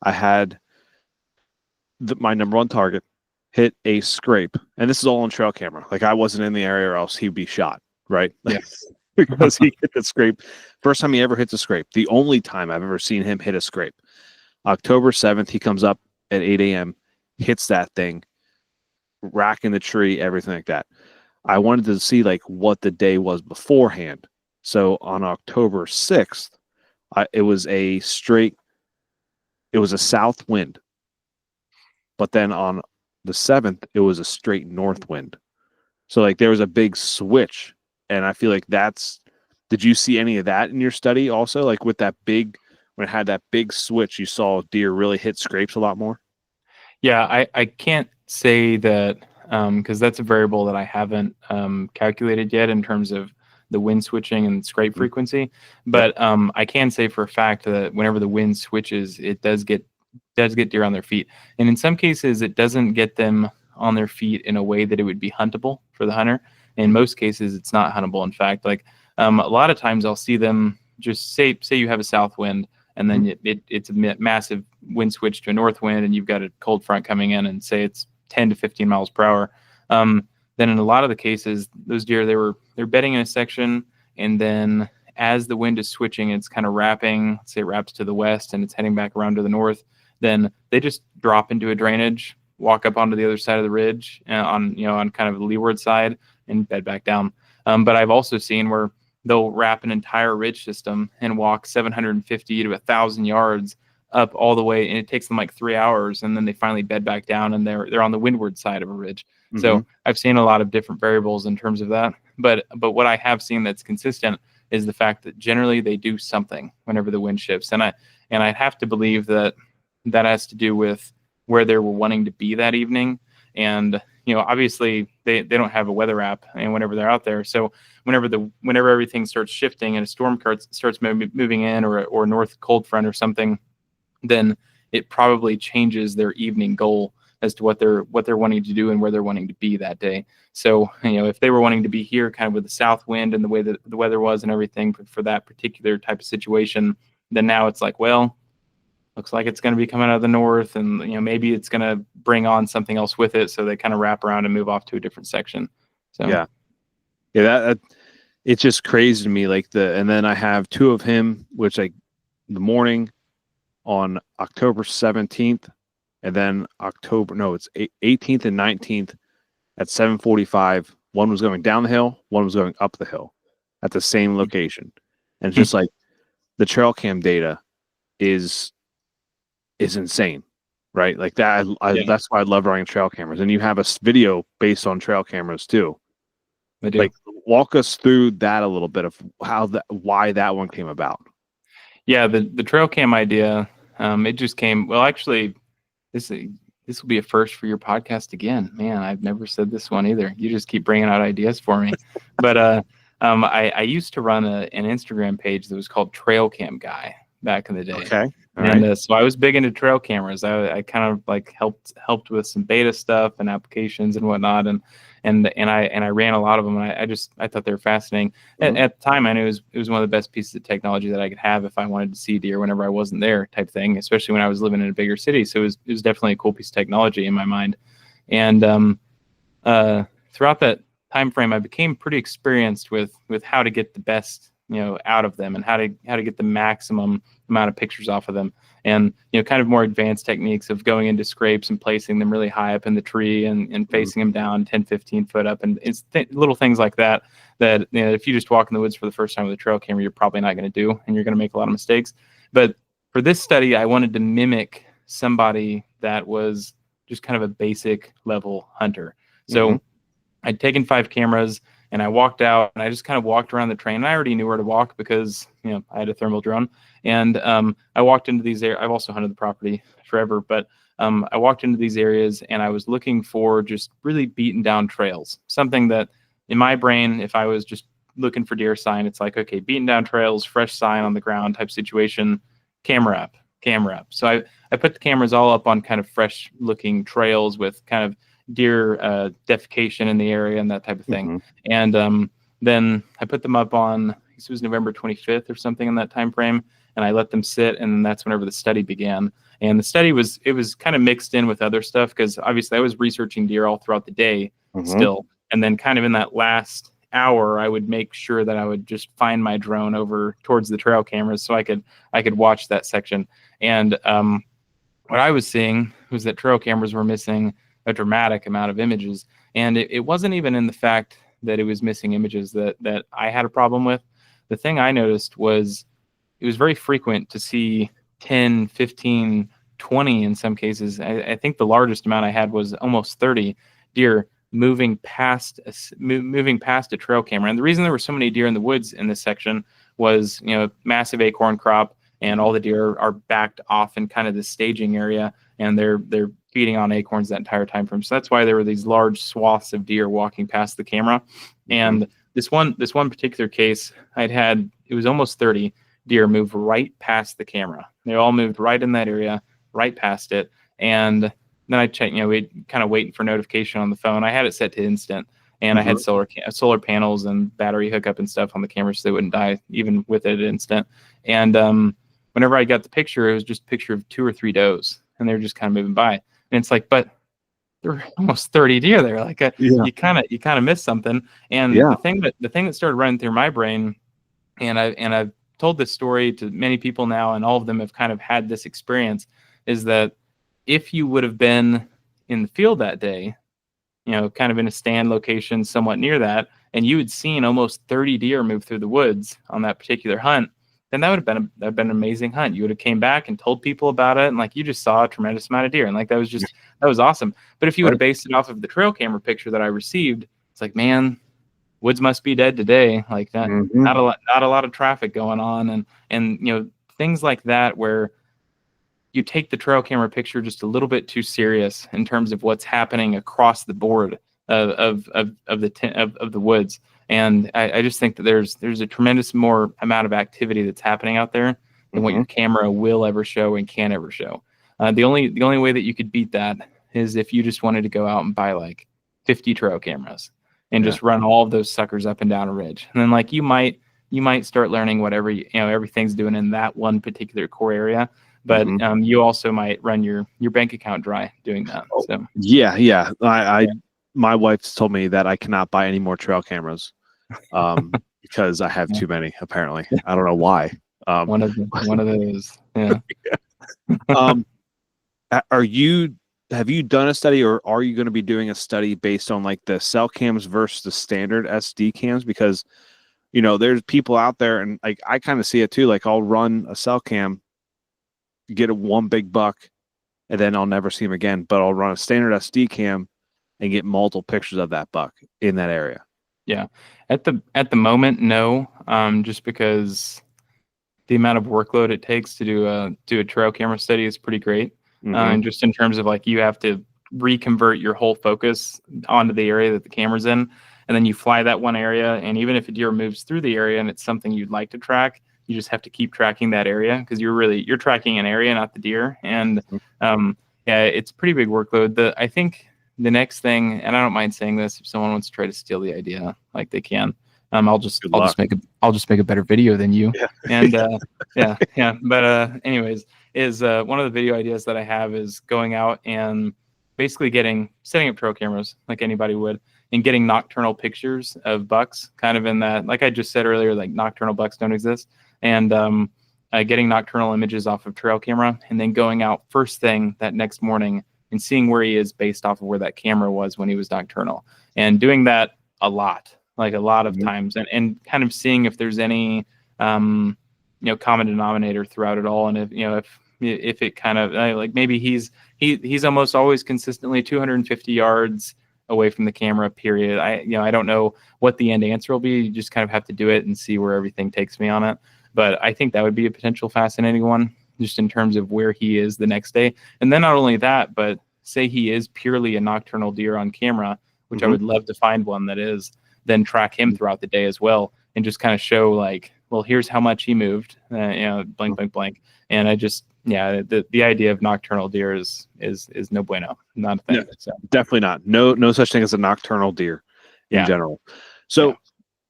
I had my number one target hit a scrape, and this is all on trail camera. Like I wasn't in the area, or else he'd be shot, right? yes. Because he hit the scrape. First time he ever hits a scrape. The only time I've ever seen him hit a scrape. October 7th, he comes up at 8 a.m., hits that thing, racking the tree, everything like that. I wanted to see like what the day was beforehand. So on October 6th, it was a south wind. But then on the 7th, it was a straight north wind. So like there was a big switch. And I feel like did you see any of that in your study also? Like with that when it had that big switch, you saw deer really hit scrapes a lot more? Yeah, I can't say that because that's a variable that I haven't calculated yet in terms of the wind switching and scrape frequency. But I can say for a fact that whenever the wind switches, it does get deer on their feet. And in some cases, it doesn't get them on their feet in a way that it would be huntable for the hunter. In most cases, it's not huntable. In fact, like a lot of times I'll see them just say you have a south wind, and then it's a massive wind switch to a north wind, and you've got a cold front coming in, and say it's 10 to 15 miles per hour. Then in a lot of the cases, those deer, they're bedding in a section, and then as the wind is switching, it's kind of wrapping. Say it wraps to the west, and it's heading back around to the north. Then they just drop into a drainage, walk up onto the other side of the ridge on kind of the leeward side, and bed back down. But I've also seen where they'll wrap an entire ridge system and walk 750 to 1,000 yards up all the way, and it takes them like 3 hours, and then they finally bed back down, and they're on the windward side of a ridge. So I've seen a lot of different variables in terms of that. But what I have seen that's consistent is the fact that generally they do something whenever the wind shifts, and I have to believe that has to do with where they were wanting to be that evening. And obviously they don't have a weather app, and whenever they're out there, so whenever everything starts shifting and a storm starts moving in, or north cold front or something, then it probably changes their evening goal as to what they're wanting to do and where they're wanting to be that day. So if they were wanting to be here kind of with the south wind and the way that the weather was and everything for that particular type of situation, then now it's like, well, looks like it's going to be coming out of the north, and maybe it's going to bring on something else with it, so they kind of wrap around and move off to a different section. So yeah, that it's just crazy to me. Like and then I have two of him, which like the morning on October 17th, and then it's 18th and 19th at 7:45. One was going down the hill, one was going up the hill at the same location, and it's just like the trail cam data is insane, right? Like that. That's why I love running trail cameras. And you have a video based on trail cameras too. I do. Like, walk us through that a little bit of why that one came about. Yeah, the trail cam idea, it just came. Well, actually, this will be a first for your podcast again. Man, I've never said this one either. You just keep bringing out ideas for me. But I used to run an Instagram page that was called Trail Cam Guy. back in the day. Okay. All And right. so I was big into trail cameras. I kind of like helped with some beta stuff and applications and whatnot, and I ran a lot of them. And I thought they were fascinating. Mhm. At the time, I knew it was one of the best pieces of technology that I could have if I wanted to see deer whenever I wasn't there, type thing. Especially when I was living in a bigger city, so it was definitely a cool piece of technology in my mind. And throughout that time frame, I became pretty experienced with how to get the best out of them, and how to get the maximum amount of pictures off of them, and kind of more advanced techniques of going into scrapes and placing them really high up in the tree, and facing them down 10-15 foot up, and it's little things like that if you just walk in the woods for the first time with a trail camera, you're probably not going to do, and you're going to make a lot of mistakes. But for this study, I wanted to mimic somebody that was just kind of a basic level hunter. So I'd taken 5 cameras, and I walked out, and I just kind of walked around the train. And I already knew where to walk because I had a thermal drone, and I walked into these areas. I've also hunted the property forever, but I walked into these areas, and I was looking for just really beaten down trails. Something that in my brain, if I was just looking for deer sign, it's like, okay, beaten down trails, fresh sign on the ground type situation, camera up. So I put the cameras all up on kind of fresh looking trails with kind of deer defecation in the area and that type of thing. And then I put them up on, I guess it was November 25th or something in that time frame, and I let them sit, and that's whenever the study began. And the study was kind of mixed in with other stuff, because obviously I was researching deer all throughout the day still, and then kind of in that last hour I would make sure that I would just find my drone over towards the trail cameras so I could watch that section. And what I was seeing was that trail cameras were missing a dramatic amount of images, and it wasn't even in the fact that it was missing images that I had a problem with. The thing I noticed was it was very frequent to see 10, 15, 20 in some cases. I think the largest amount I had was almost 30 deer moving past a trail camera. And the reason there were so many deer in the woods in this section was massive acorn crop, and all the deer are backed off in kind of the staging area, and they're feeding on acorns that entire time frame. So that's why there were these large swaths of deer walking past the camera. And this one particular case, it was almost 30 deer move right past the camera. They all moved right in that area, right past it. And then I checked, we'd kind of waiting for notification on the phone. I had it set to instant, and I had solar panels and battery hookup and stuff on the camera so they wouldn't die even with it at instant. And whenever I got the picture, it was just a picture of 2 or 3 does, and they were just kind of moving by. And it's like, but there were almost 30 deer there. Like you kind of missed something. And the thing that started running through my brain, and I've told this story to many people now, and all of them have kind of had this experience, is that if you would have been in the field that day, kind of in a stand location somewhat near that, and you had seen almost 30 deer move through the woods on that particular hunt, then that would have been an amazing hunt. You would have came back and told people about it, and like you just saw a tremendous amount of deer, and like that was awesome. But if you would have based it off of the trail camera picture that I received, it's like, man, woods must be dead today. Like that, not a lot of traffic going on, and things like that where you take the trail camera picture just a little bit too serious in terms of what's happening across the board of the woods. And I just think that there's a tremendous more amount of activity that's happening out there than what your camera will ever show and can ever show. The only way that you could beat that is if you just wanted to go out and buy like 50 trail cameras and just run all of those suckers up and down a ridge. And then like you might start learning whatever everything's doing in that one particular core area. But you also might run your bank account dry doing that. So yeah. My wife's told me that I cannot buy any more trail cameras because I have too many. Apparently, I don't know why. One of those. Yeah. Have you done a study, or are you going to be doing a study based on like the cell cams versus the standard SD cams? Because there's people out there, and like I kind of see it too. Like I'll run a cell cam, get one big buck, and then I'll never see him again. But I'll run a standard SD cam and get multiple pictures of that buck in that area. Yeah. At the moment, no. Just because the amount of workload it takes to do a trail camera study is pretty great. And just in terms of like you have to reconvert your whole focus onto the area that the camera's in, and then you fly that one area, and even if a deer moves through the area and it's something you'd like to track, You just have to keep tracking that area because you're tracking an area, not the deer. And yeah, it's a pretty big workload. I think the next thing, and I don't mind saying this, if someone wants to try to steal the idea, like they can, I'll just make a better video than you. Yeah. And yeah. But anyways, one of the video ideas that I have is going out and basically setting up trail cameras like anybody would, and getting nocturnal pictures of bucks, kind of in that, like I just said earlier, like nocturnal bucks don't exist, and getting nocturnal images off of trail camera, and then going out first thing that next morning and seeing where he is based off of where that camera was when he was nocturnal, and doing that a lot of times, and kind of seeing if there's any common denominator throughout it all, and if it kind of like maybe he's almost always consistently 250 yards away from the camera, period. I don't know what the end answer will be. You just kind of have to do it and see where everything takes me on it. But I think that would be a potential fascinating one, just in terms of where he is the next day. And then not only that, but say he is purely a nocturnal deer on camera, which I would love to find one that is, then track him throughout the day as well, and just kind of show like, well, here's how much he moved, blank, blank, blank. And I just, the idea of nocturnal deer is no bueno, not a thing. No, so. Definitely not. No such thing as a nocturnal deer in general. So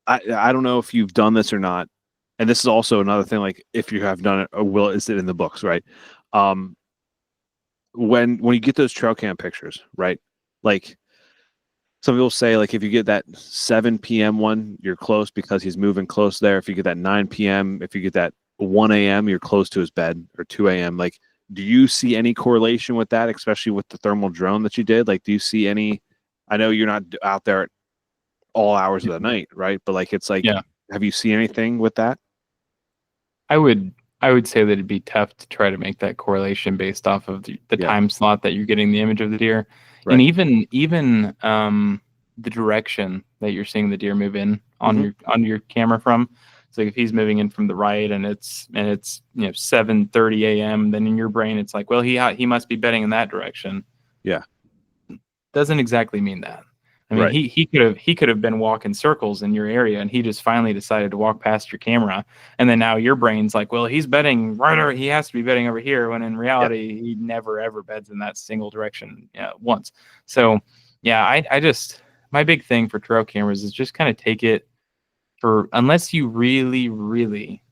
I don't know if you've done this or not. And this is also another thing, like if you have done it, or is it in the books, right? When you get those trail cam pictures, right? Like some people say, like if you get that 7 p.m. one, you're close because he's moving close there. If you get that 9 p.m., if you get that 1 a.m., you're close to his bed, or 2 a.m. Like, do you see any correlation with that, especially with the thermal drone that you did? Like, do you see any? I know you're not out there at all hours of the night, right? But like, it's like, have you seen anything with that? I would say that it'd be tough to try to make that correlation based off of the time slot that you're getting the image of the deer, and even the direction that you're seeing the deer move in on your camera from. So if he's moving in from the right and it's 7:30 a.m., then in your brain it's like, well, he must be bedding in that direction. Yeah, doesn't exactly mean that. I mean, he could have been walking circles in your area, and he just finally decided to walk past your camera, and then now your brain's like, well, he's bedding he has to be bedding over here, when in reality he never ever beds in that single direction once. So I just, my big thing for trail cameras is just kind of take it unless you really, really,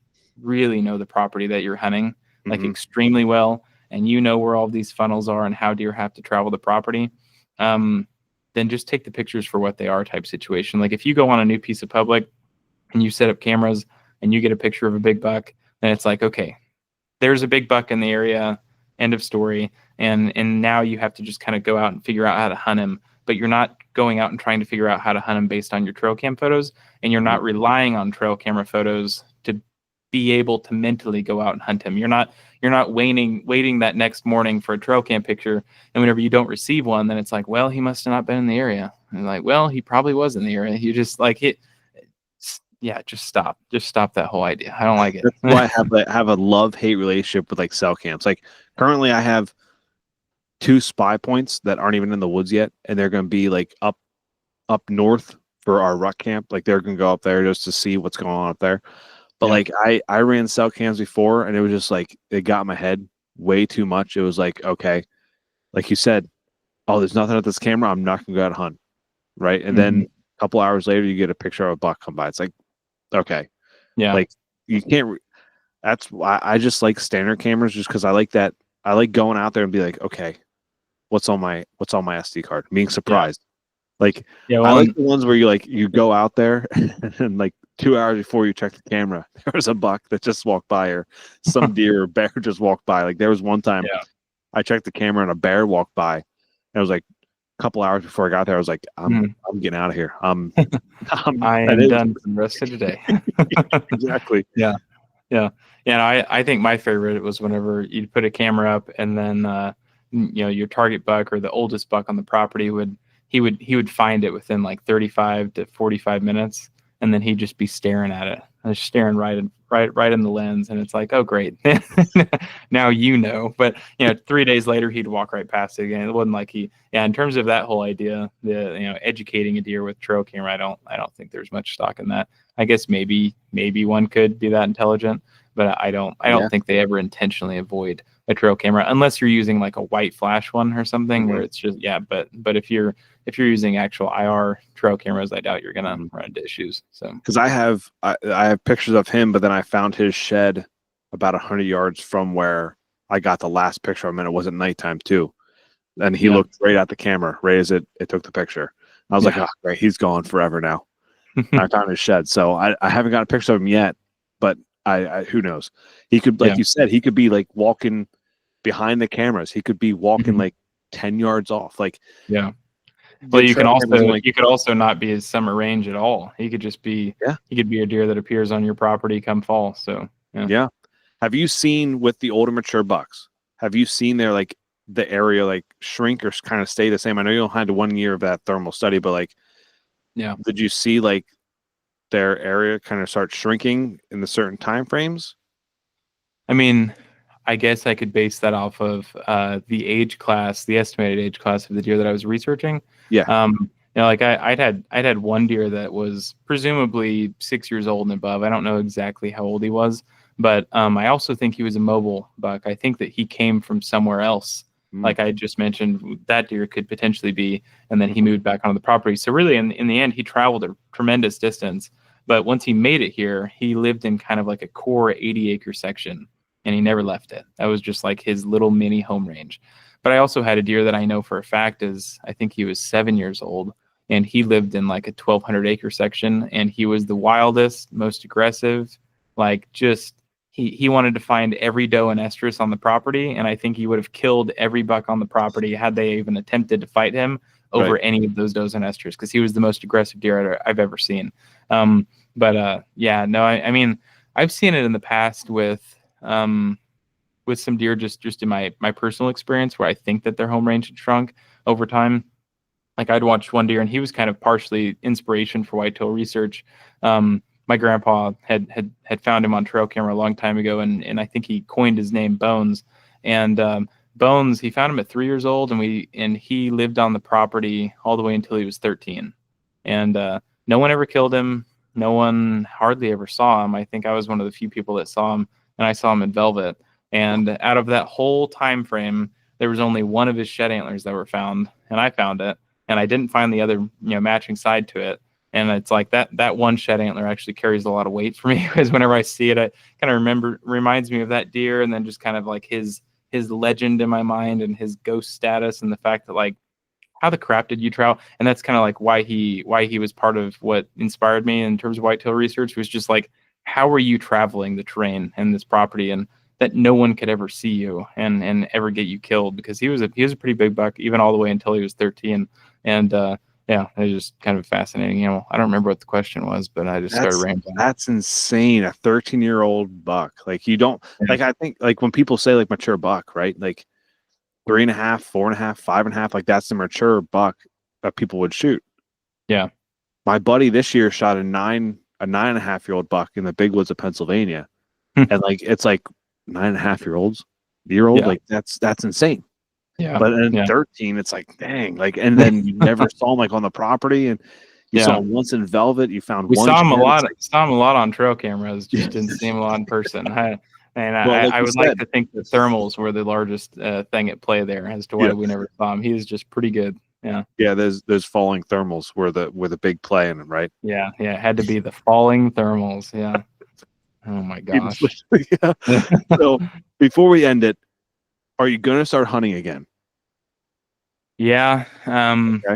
really know the property that you're hunting, like extremely well, and you know where all these funnels are and how deer have to travel the property, then just take the pictures for what they are type situation. Like if you go on a new piece of public and you set up cameras and you get a picture of a big buck, then it's like, okay, there's a big buck in the area, end of story. And now you have to just kind of go out and figure out how to hunt him, but you're not going out and trying to figure out how to hunt him based on your trail cam photos. And you're not relying on trail camera photos to be able to mentally go out and hunt him. You're not waiting that next morning for a trail cam picture, and whenever you don't receive one, then it's like, well, he must have not been in the area. And like, well, he probably was in the area. You just like it. Yeah, just stop that whole idea. I don't like it. That's why I have a love-hate relationship with like cell cams. Like currently I have 2 spy points that aren't even in the woods yet, and they're going to be like up north for our ruck camp. Like they're going to go up there just to see what's going on up there. But like I ran cell cams before, and it was just like, it got in my head way too much. It was like, okay, like you said, oh, there's nothing at this camera, I'm not gonna go out and hunt, right? And then a couple hours later, you get a picture of a buck come by. It's like, okay, like you can't. That's why I just like standard cameras, just because I like that. I like going out there and be like, okay, what's on my SD card? Being surprised. Like, I like the ones where you go out there and like 2 hours before you check the camera, there was a buck that just walked by, or some deer or bear just walked by. Like there was one time I checked the camera and a bear walked by, and it was like a couple hours before I got there. I was like, I'm getting out of here. I am done for the rest of the day. Exactly. Yeah. I think my favorite was whenever you'd put a camera up, and then your target buck or the oldest buck on the property would find it within like 35 to 45 minutes, and then he'd just be staring at it, just staring right right in the lens, and it's like, oh great, now you know. But 3 days later he'd walk right past it again. It wasn't like in terms of that whole idea, educating a deer with trail camera, I don't think there's much stock in that. I guess maybe one could be that intelligent, but I don't think they ever intentionally avoid a trail camera unless you're using like a white flash one or something where it's just but if you're using actual IR trail cameras, I doubt you're gonna run into issues. So because I have pictures of him, but then I found his shed about 100 yards from where I got the last picture of him, and it wasn't nighttime too. And he looked right at the camera, right as it took the picture. I was like, oh great, he's gone forever now. I found his shed, so I haven't got a picture of him yet, but I who knows? He could, like you said, he could be like walking behind the cameras. He could be walking like 10 yards off. Like well, you could also not be his summer range at all. He could just be he could be a deer that appears on your property come fall. So have you seen with the older mature bucks? Have you seen their like the area like shrink or kind of stay the same? I know you don't have 1 year of that thermal study, but like did you see like their area kind of start shrinking in the certain time frames? I mean, I guess I could base that off of the age class, the estimated age class of the deer that I was researching. Like I'd had one deer that was presumably 6 years old and above. I don't know exactly how old he was, but I also think he was a mobile buck. I think that he came from somewhere else. Like I just mentioned, that deer could potentially be, and then he moved back onto the property. So really, in the end, he traveled a tremendous distance. But once he made it here, he lived in kind of like a core 80-acre section, and he never left it. That was just like his little mini home range. But I also had a deer that I know for a fact I think he was 7 years old, and he lived in like a 1,200-acre section, and he was the wildest, most aggressive, like just he wanted to find every doe and estrus on the property, and I think he would have killed every buck on the property had they even attempted to fight him over any of those does and estrus, because he was the most aggressive deer I've ever seen. I mean, I've seen it in the past with some deer just in my personal experience where I think that their home range had shrunk over time. Like I'd watched one deer, and he was kind of partially inspiration for Whitetail Research. My grandpa had found him on trail camera a long time ago, and I think he coined his name Bones. And Bones, he found him at 3 years old, and he lived on the property all the way until he was 13. And no one ever killed him. No one hardly ever saw him. I think I was one of the few people that saw him, and I saw him in velvet. And out of that whole time frame, there was only one of his shed antlers that were found, and I found it, and I didn't find the other matching side to it. And it's like that one shed antler actually carries a lot of weight for me, because whenever I see it, I kind of reminds me of that deer, and then just kind of like his legend in my mind and his ghost status, and the fact that like, how the crap did you travel? And that's kind of like why he was part of what inspired me in terms of Whitetail Research, was just like, how are you traveling the terrain and this property, and that no one could ever see you and ever get you killed, because he was a pretty big buck even all the way until he was 13. And it was just kind of fascinating. I don't remember what the question was, but I just started rambling. That's insane. A 13-year-old buck. Like you don't like, I think like when people say like mature buck, right? Like 3.5, 4.5, 5.5, like that's the mature buck that people would shoot. Yeah. My buddy this year shot a 9.5-year-old buck in the big woods of Pennsylvania. And like, it's like 9.5-year-old, like that's insane. Yeah. But in 13, it's like, dang, like, and then you never saw him like on the property, and you saw him once in velvet. You found we one. Saw him a lot. Saw him a lot on trail cameras. Just didn't see him a lot in person. I would like to think that thermals were the largest thing at play there as to why we never saw him. He was just pretty good. Yeah. Yeah. Those falling thermals were the big play in it, right? Yeah. Yeah. It had to be the falling thermals. Yeah. Oh my gosh. So before we end it, are you going to start hunting again? Yeah,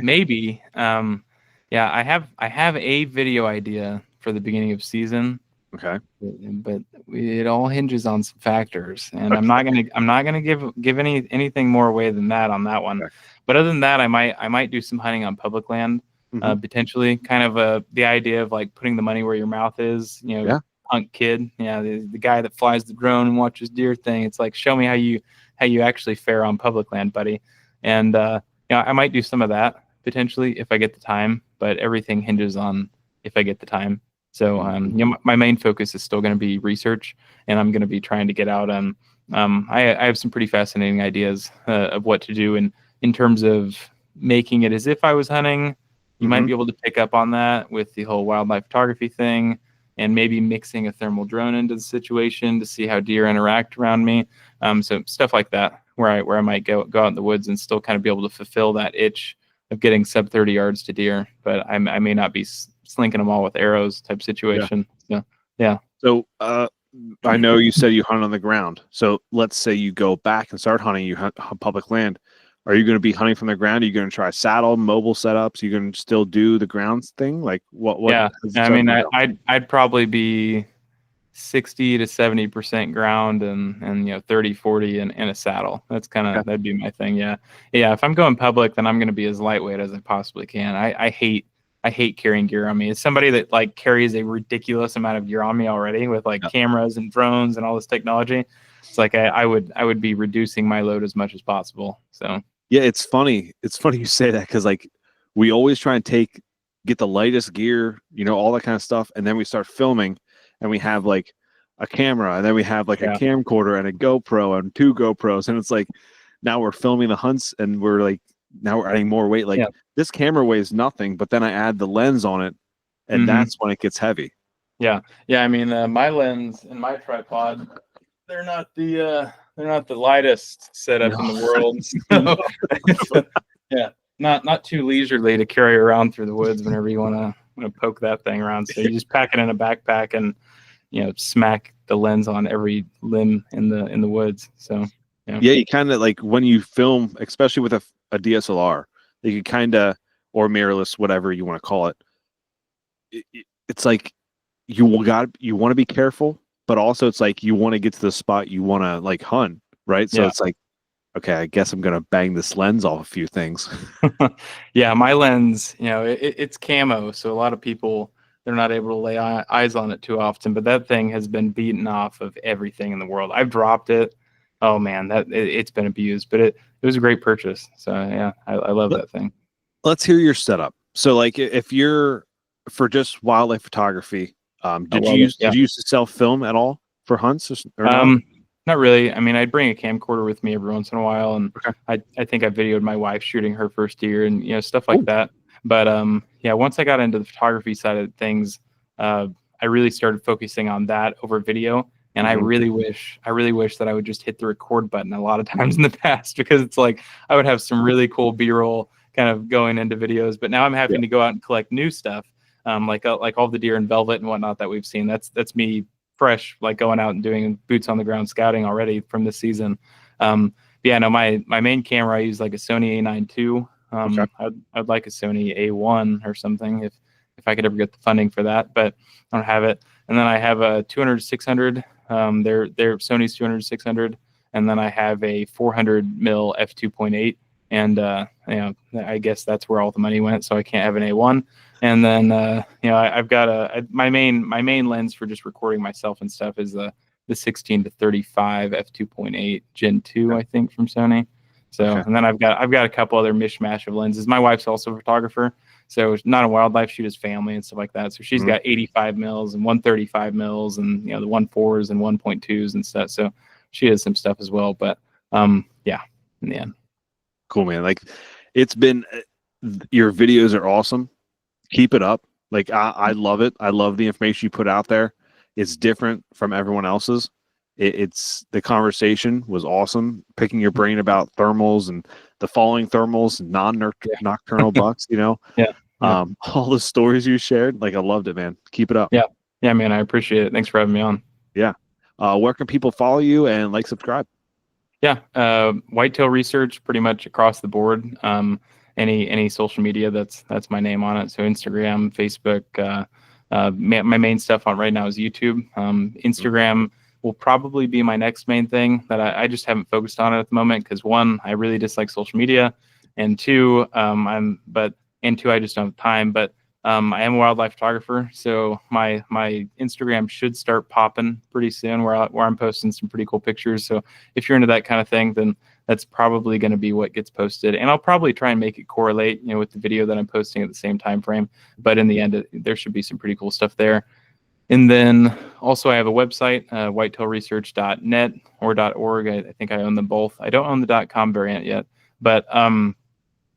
maybe. I have a video idea for the beginning of season. Okay. But it all hinges on some factors, and I'm not gonna give anything more away than that on that one. Okay. But other than that, I might do some hunting on public land, potentially. Kind of the idea of like putting the money where your mouth is. Punk kid, the guy that flies the drone and watches deer thing. It's like, show me how you actually fare on public land, buddy. And I might do some of that potentially if I get the time, but everything hinges on if I get the time. So, you know, my main focus is still going to be research, and I'm going to be trying to get out. I have some pretty fascinating ideas of what to do, and in terms of making it as if I was hunting. You might be able to pick up on that with the whole wildlife photography thing, and maybe mixing a thermal drone into the situation to see how deer interact around me. So stuff like that, where I might go out in the woods and still kind of be able to fulfill that itch of getting sub 30 yards to deer, but I may not be slinking them all with arrows type situation. So, yeah. So I know you said you hunt on the ground. So let's say you go back and start hunting, you hunt public land. Are you going to be hunting from the ground? Are you going to try saddle, mobile setups? Are you going to still do the grounds thing? Like what? Yeah, I mean, I'd probably be 60 to 70% ground and you know 30, 40 in a saddle. That's kind of that'd be my thing. Yeah. If I'm going public, then I'm going to be as lightweight as I possibly can. I hate carrying gear on me. As somebody that like carries a ridiculous amount of gear on me already with like cameras and drones and all this technology, it's like I would be reducing my load as much as possible. So yeah, it's funny. It's funny you say that because like we always try and get the lightest gear, you know, all that kind of stuff, and then we start filming, and we have like a camera, and then we have like a camcorder and a GoPro and 2 GoPros, and it's like now we're filming the hunts, and we're like now we're adding more weight. Like this camera weighs nothing, but then I add the lens on it, and that's when it gets heavy. Yeah. I mean, my lens and my tripod, they're not the lightest setup in the world. So, yeah, not too leisurely to carry around through the woods whenever you want to poke that thing around. So you just pack it in a backpack and you know smack the lens on every limb in the woods. So yeah, you kind of like when you film, especially with a DSLR, you can kind of, or mirrorless, whatever you want to call it. It's like you want to be careful, but also it's like you want to get to the spot you want to like hunt, right? So it's like, okay, I guess I'm gonna bang this lens off a few things. Yeah, my lens, you know, it's camo, so a lot of people they're not able to lay eyes on it too often. But that thing has been beaten off of everything in the world. I've dropped it. Oh man, it's been abused, but it was a great purchase. So yeah, I love that thing. Let's hear your setup. So like, if you're for just wildlife photography, did you use to self film at all for hunts? Or not really. I mean, I'd bring a camcorder with me every once in a while, and I think I videoed my wife shooting her first deer and you know stuff like that. But yeah, once I got into the photography side of things, I really started focusing on that over video. And I really wish that I would just hit the record button a lot of times in the past, because it's like I would have some really cool B-roll kind of going into videos. But now I'm having to go out and collect new stuff, like all the deer in velvet and whatnot that we've seen. That's me fresh, like going out and doing boots on the ground scouting already from this season. Yeah, no, my main camera, I use like a Sony A9 II. I'd like a Sony A1 or something if I could ever get the funding for that, but I don't have it. And then I have a 200-600. They're Sony's 200-600, and then I have a 400mm f2.8, and you know, I guess that's where all the money went, so I can't have an A1. And then you know, I've got my main lens for just recording myself and stuff is the 16-35 f2.8 Gen 2, I think, from Sony. So and then I've got a couple other mishmash of lenses. My wife's also a photographer, so not a wildlife, she does family and stuff like that. So she's got 85 mils and 135 mils and you know the 1.4s and 1.2s and stuff. So she has some stuff as well. But yeah, in the end. Cool, man. Like it's been, your videos are awesome. Keep it up. Like I love it. I love the information you put out there. It's different from everyone else's. It's the conversation was awesome. Picking your brain about thermals and the falling thermals, nocturnal bucks, you know, all the stories you shared. Like I loved it, man. Keep it up. Yeah, man. I appreciate it. Thanks for having me on. Yeah. Where can people follow you and like, subscribe? Yeah. Whitetail Research pretty much across the board. Any social media that's my name on it. So Instagram, Facebook, my main stuff on right now is YouTube. Instagram will probably be my next main thing that I just haven't focused on it at the moment, because one, I really dislike social media, and two, I just don't have time. But I am a wildlife photographer, so my Instagram should start popping pretty soon, where I'm posting some pretty cool pictures. So if you're into that kind of thing, then that's probably going to be what gets posted. And I'll probably try and make it correlate, with the video that I'm posting at the same time frame. But in the end, there should be some pretty cool stuff there. And then also I have a website, whitetailresearch.net or .org. I think I own them both. I don't own the .com variant yet, but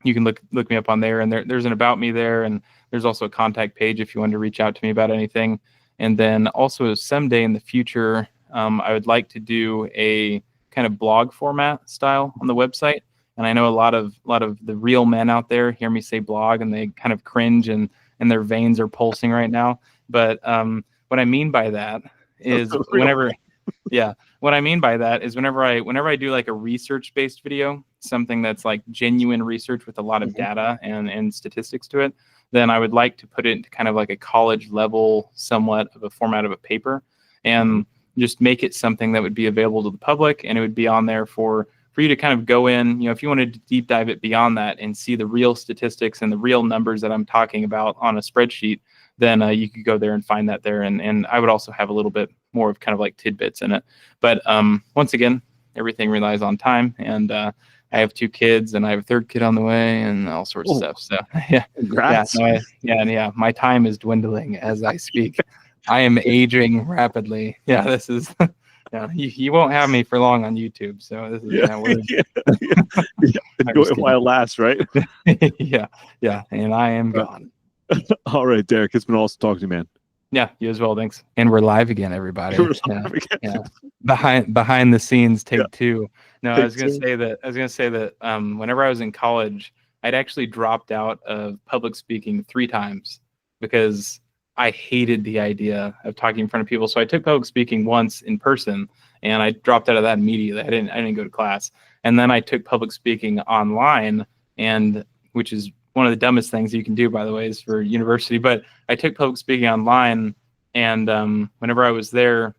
you can look me up on there, and there's an about me there, and there's also a contact page if you want to reach out to me about anything. And then also someday in the future, I would like to do a kind of blog format style on the website. And I know a lot of the real men out there hear me say blog and they kind of cringe and their veins are pulsing right now. But what I mean by that is whenever I do like a research-based video, something that's like genuine research with a lot of data and statistics to it, then I would like to put it into kind of like a college level, somewhat of a format of a paper, and just make it something that would be available to the public, and it would be on there for you to kind of go in, if you wanted to deep dive it beyond that and see the real statistics and the real numbers that I'm talking about on a spreadsheet, then you could go there and find that there. And I would also have a little bit more of kind of like tidbits in it. But once again, everything relies on time. And I have 2 kids and I have a 3rd kid on the way and all sorts of stuff. So yeah. Congrats. My time is dwindling as I speak. I am aging rapidly. Yeah, this is... Yeah, you won't have me for long on YouTube, so this is enjoy it while it lasts, right? yeah, and I am gone. All right, Derek, it's been awesome talking to you, man. Yeah, you as well, thanks. And we're live again, everybody. Yeah. Behind the scenes, take 2. No, Take I was gonna say that whenever I was in college, I'd actually dropped out of public speaking 3 times because I hated the idea of talking in front of people. So I took public speaking once in person and I dropped out of that immediately. I didn't go to class. And then I took public speaking online, and which is one of the dumbest things you can do, by the way, is for university. But I took public speaking online, and whenever I was there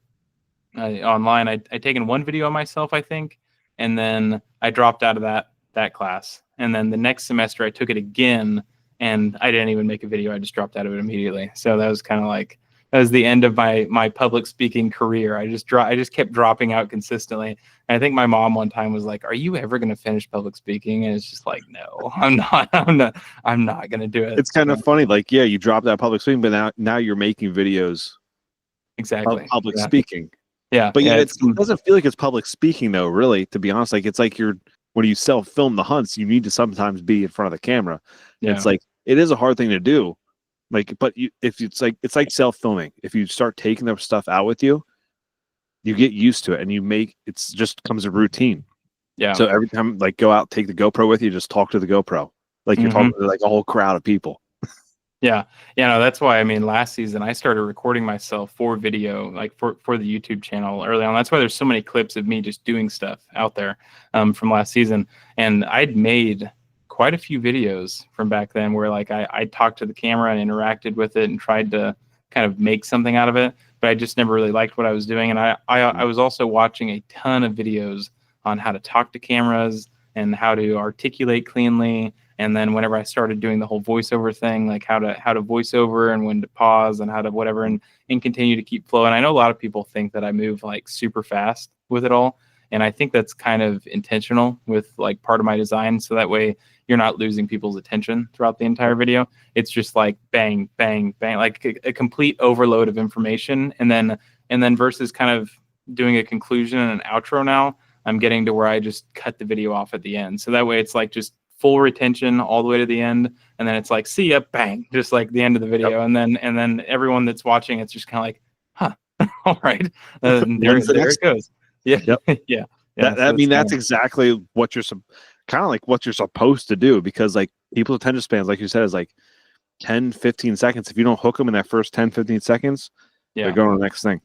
online, I'd taken 1 video of myself, I think, and then I dropped out of that class. And then the next semester I took it again, and I didn't even make a video. I just dropped out of it immediately. So that was kind of like, that was the end of my public speaking career. I just kept dropping out consistently. And I think my mom one time was like, "Are you ever going to finish public speaking?" And it's just like, no, I'm not going to do it. It's kind of funny. Like, yeah, you dropped out public speaking, but now you're making videos. Exactly. Of public speaking. Yeah. But it doesn't feel like it's public speaking though, really, to be honest. Like, it's like when you self-film the hunts, you need to sometimes be in front of the camera. Yeah. It's like, it is a hard thing to do. Like, but it's like self-filming. If you start taking the stuff out with you, you get used to it, and it just comes a routine. Yeah. So every time, like, go out, take the GoPro with you, just talk to the GoPro, like you're talking to like a whole crowd of people. Yeah. No, that's why, I mean, last season I started recording myself for video, like for the YouTube channel early on. That's why there's so many clips of me just doing stuff out there from last season. And I'd made quite a few videos from back then where like I talked to the camera and interacted with it and tried to kind of make something out of it, but I just never really liked what I was doing. And I was also watching a ton of videos on how to talk to cameras and how to articulate cleanly. And then whenever I started doing the whole voiceover thing, like how to voice over and when to pause and how to whatever and continue to keep flow. And I know a lot of people think that I move like super fast with it all. And I think that's kind of intentional with like part of my design. So that way you're not losing people's attention throughout the entire video. It's just like bang, bang, bang, like a complete overload of information. And then versus kind of doing a conclusion and an outro now, I'm getting to where I just cut the video off at the end. So that way it's like just full retention all the way to the end. And then it's like, see ya, bang, just like the end of the video. Yep. And then everyone that's watching, it's just kind of like, huh, all right. There it goes. Yeah. Yep. Yeah. That's exactly what you're kind of like what you're supposed to do, because like people's attention spans, like you said, is like 10, 15 seconds. If you don't hook them in that first 10, 15 seconds, they're going to the next thing.